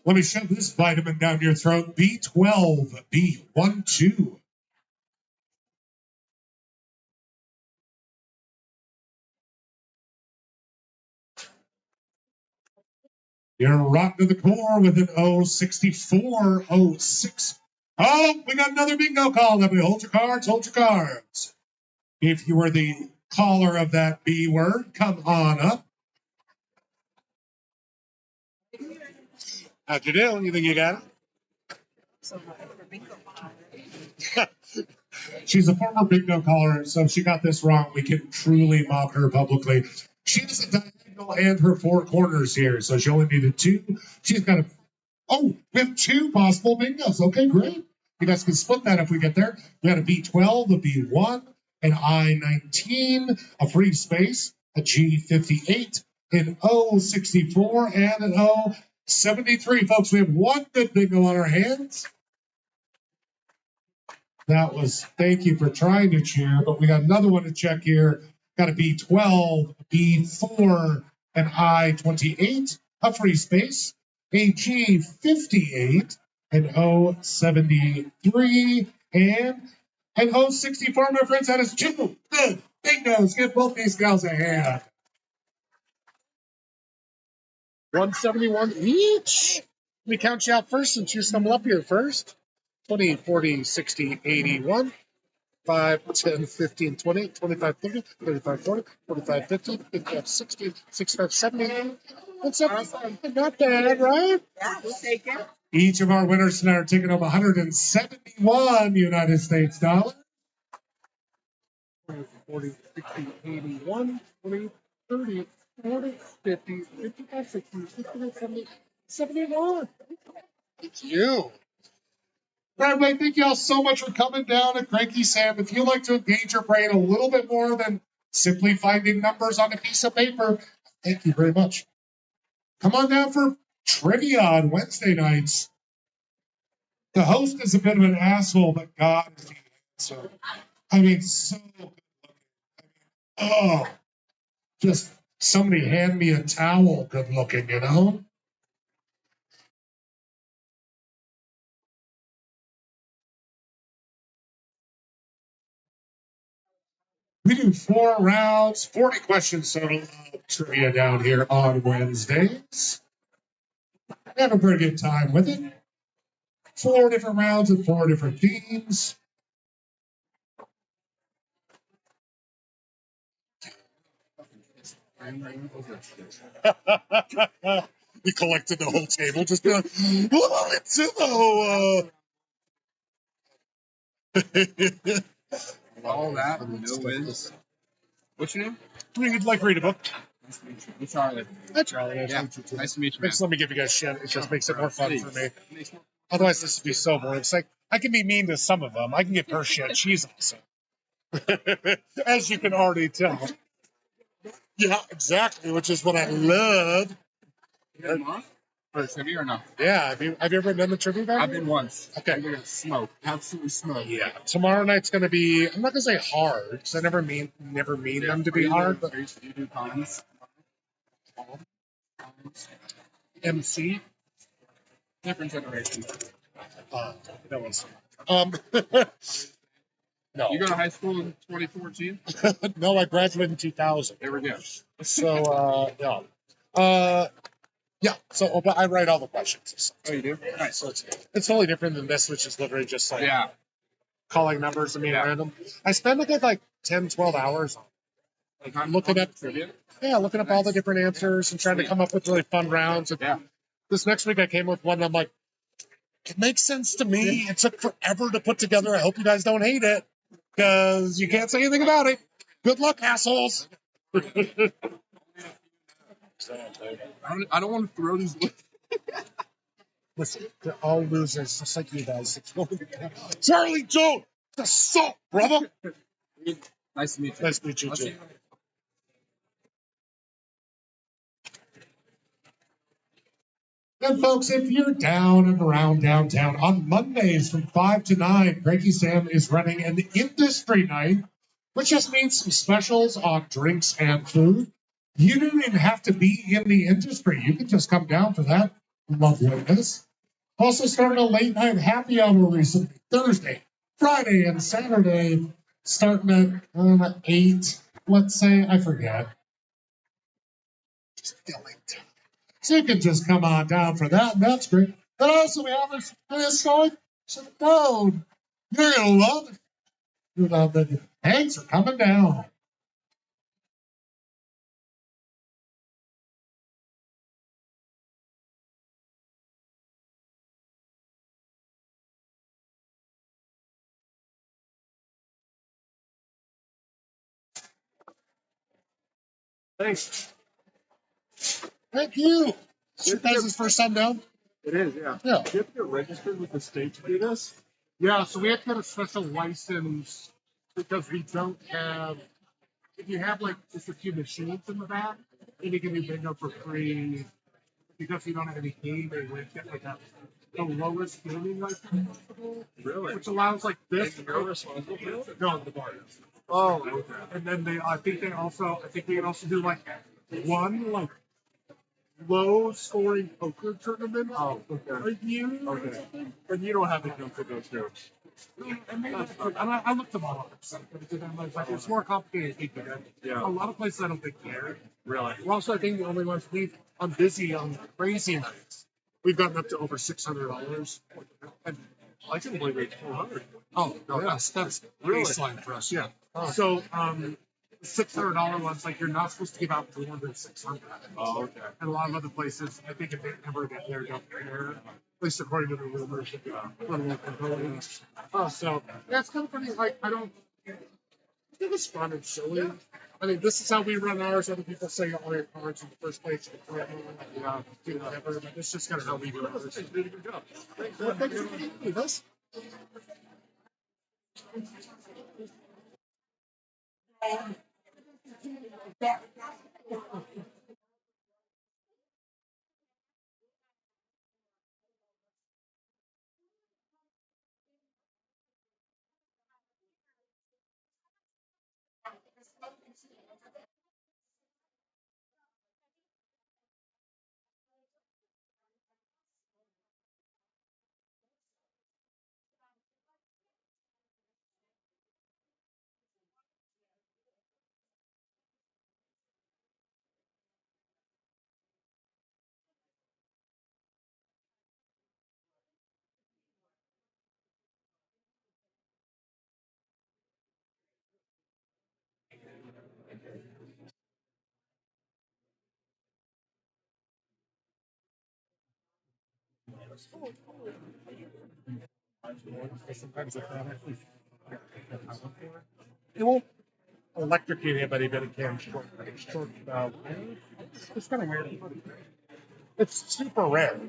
Let me shove this vitamin down your throat. B12, B12. You're rotten to the core with an 064, 06. Oh, we got another bingo call. Let me hold your cards, hold your cards. If you were the caller of that B word, come on up. How'd you do? You think you got it? She's a former bingo caller, so if she got this wrong, we can truly mock her publicly. She has a diagonal and her four corners here, so she only needed two. She's got we have two possible bingos. Okay, great. You guys can split that if we get there. We got a B12, a B1, an I-19, a free space, a G58, an 064, and an 073. Folks, we have one good bingo on our hands. That was, thank you for trying to cheer, but we got another one to check here. Got a B12, B4, an I-28, a free space, a G58, an 073, and an 064, my friends. That is two good bingos. Give both these gals a hand. 171 each. Let me count you out first since you stumbled up here first. 20, 40, 60, 81. 5, 10, 15, 20, 25, 30, 35, 40, 45, 50, 55, 60, 65, 70, and 75. Not bad, right? Yeah, we'll take it. Each of our winners tonight are taking home 171 United States dollars. 40, 60, 80, 1, 20, 30, 40, 50, 55, 60, 65, 70, 71. Thank you. By the way, thank you all so much for coming down to Cranky Sam. If you like to engage your brain a little bit more than simply finding numbers on a piece of paper, thank you very much. Come on down for trivia on Wednesday nights. The host is a bit of an asshole, but God is the answer. I mean, so good looking. Oh, just somebody hand me a towel, good looking, you know? We do 4 rounds, 40 questions total of trivia down here on Wednesdays. Have a pretty good time with it. 4 different rounds and 4 different teams. We collected the whole table, just be like, well, it's All that, no wins. What's your name? You'd like to read a book? Nice to meet you. I'm Charlie. Hi, Charlie. Nice Yeah, to meet you, too. nice to meet you, man. Just let me give you guys shit. It just makes it more fun for me. Makes more- Otherwise, this would be so boring. It's like, I can be mean to some of them. I can give her shit. She's awesome. As you can already tell. Yeah, exactly, which is what I love. You got more? For trivia or no? Yeah, have you ever done the trivia back? I've been once. Okay. I'm gonna smoke. Absolutely smoke. Yeah, tomorrow night's gonna be. I'm not gonna say hard because I never mean them to be hard, but You do cons. MC. Different generation. That was. No, You go to high school in 2014? no, I graduated in 2000. There we go. So yeah. So, but I write all the questions. Oh, you do? Nice. So it's totally different than this, which is literally just like Yeah. calling numbers and being Yeah. random. I spend like 10, 12 hours Like, I'm looking up trivia. looking up all the different answers and trying to come up with really fun rounds. And Yeah. this next week I came with one. And I'm like, it makes sense to me. It took forever to put together. I hope you guys don't hate it because you can't say anything about it. Good luck, assholes. I don't want to throw these. Listen, they're all losers, just like you guys. Charlie Joe, the salt, brother. Nice to meet you. Nice to meet you, I'll see too. you. And folks, if you're down and around downtown on Mondays from 5 to 9, Cranky Sam is running an industry night, which just means some specials on drinks and food. You don't even have to be in the industry. You can just come down for that loveliness. Also starting a late night happy hour recently, Thursday, Friday, and Saturday, starting at 8, let's say, I forget. Just feeling down. So you can just come on down for that, and that's great. And also we have this historic road. You're gonna love it. You know, the tanks are coming down. Thanks. Thank you. It's your guys' first time down? It is, yeah. Yeah. You have to get registered with the state to do this. Yeah, so we have to get a special license because we don't have, if you have like just a few machines in the back, then you can do bingo for free. Because you don't have any gaming, we get like the lowest gaming license possible. Really? Which allows like this. And you're responsible for it? No, the bar is. Oh, okay. And then I think we can also do like one like low scoring poker tournament Oh, okay. a year or Okay. something. But you don't have to go to those groups. And maybe I looked them all up. So it's more complicated than you think. Yeah. A lot of places I don't think care. Really? We're also, I think, the only ones on busy on crazy nights. We've gotten up to over $600. And I couldn't believe it's 400. Oh, no, Yeah. that's Really? baseline for us. Yeah. Oh. So, $600 ones, like you're not supposed to give out more than 600. Oh, okay. And a lot of other places, I think if they ever get there, don't care. At least according to the rumors, a little compelling. So that's kind of funny. Like I don't. It was fun and silly. I mean, this is how we run ours. Other people say all your cards in the first place. Do whatever, but it's just kind of how we do ours. You did a good job. Well, thanks for being with us. Sometimes it won't electrocute anybody, but it can short. It's kind of weird. It's super rare,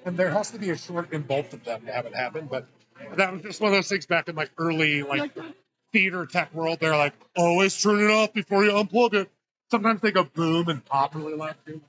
and there has to be a short in both of them to have it happen. But that was just one of those things back in like early theater tech world. They're like, always turn it off before you unplug it. Sometimes they go boom and pop really loud too.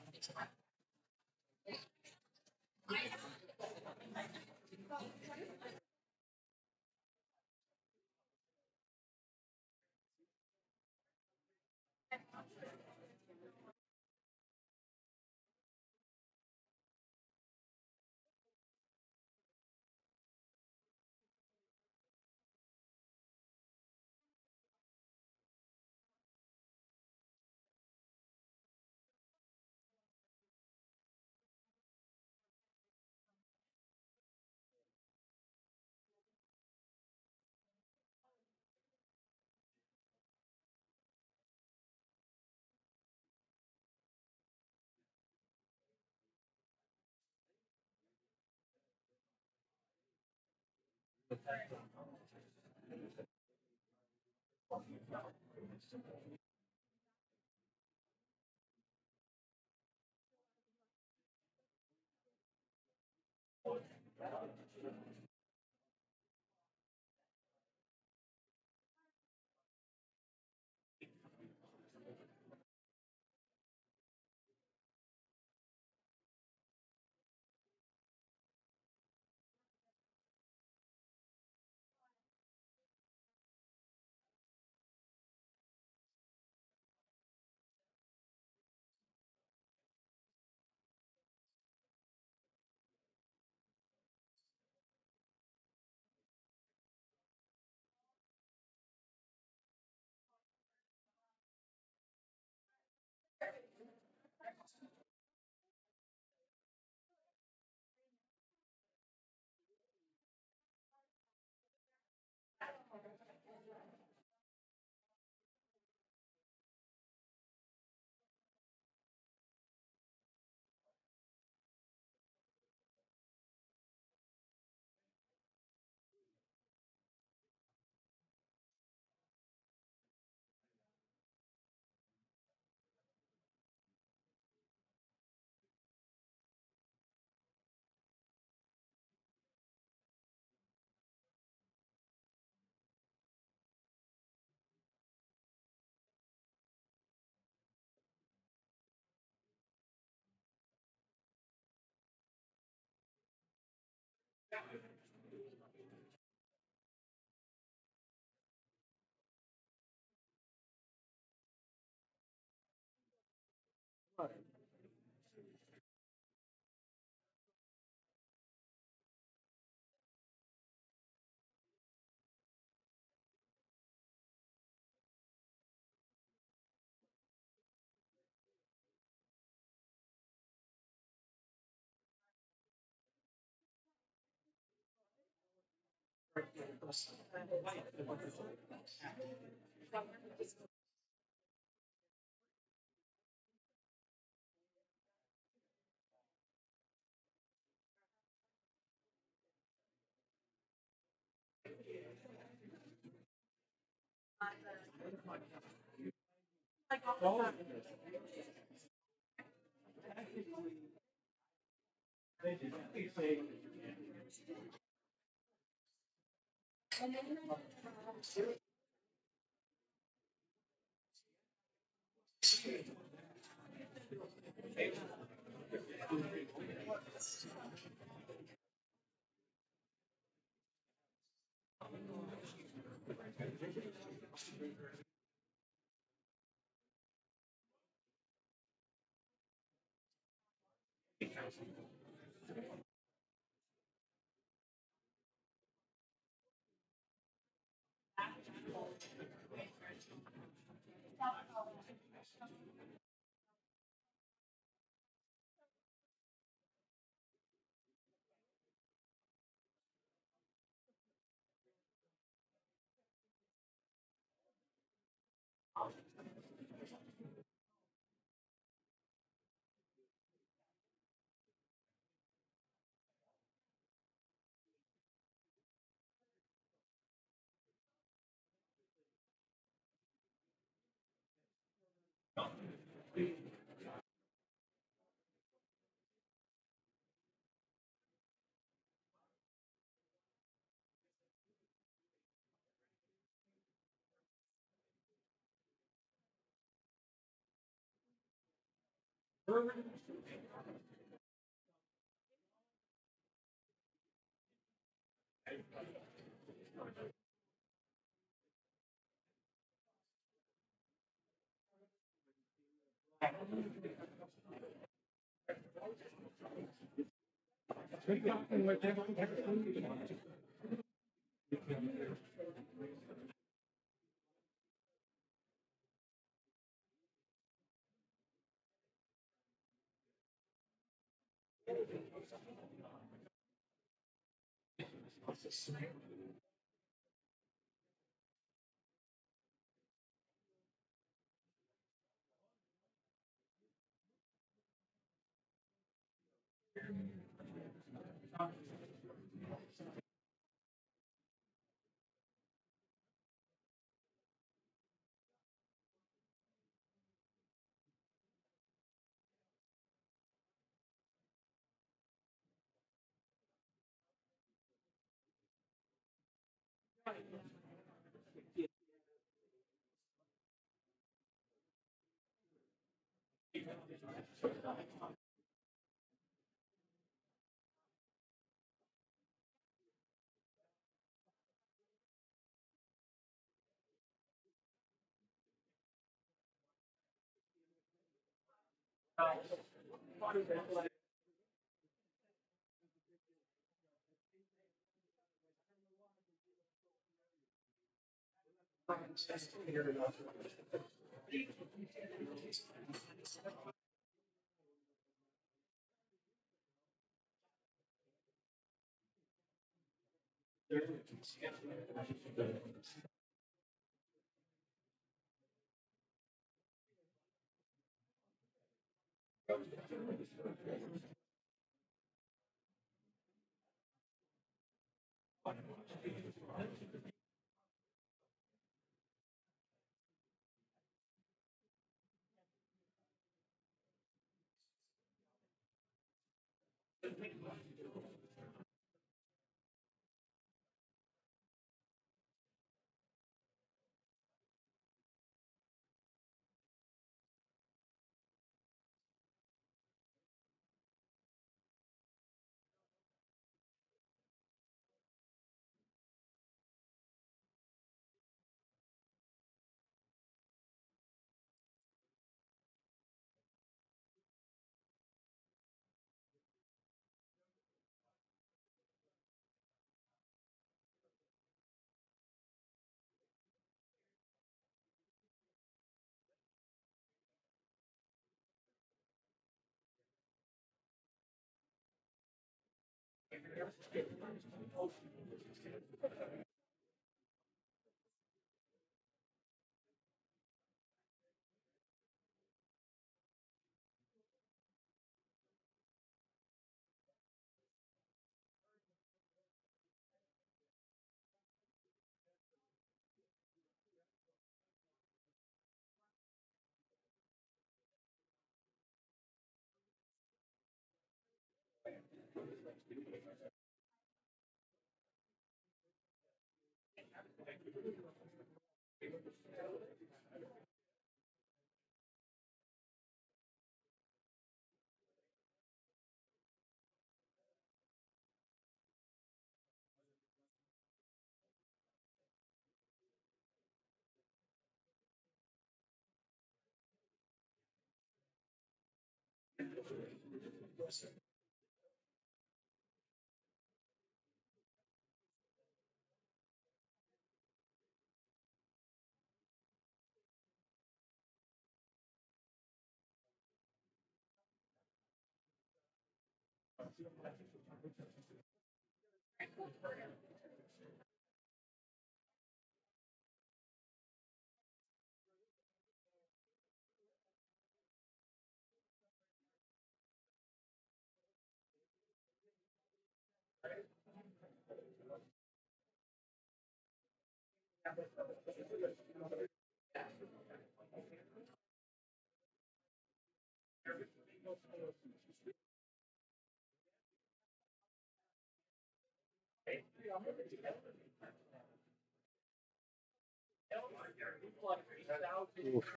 Oof.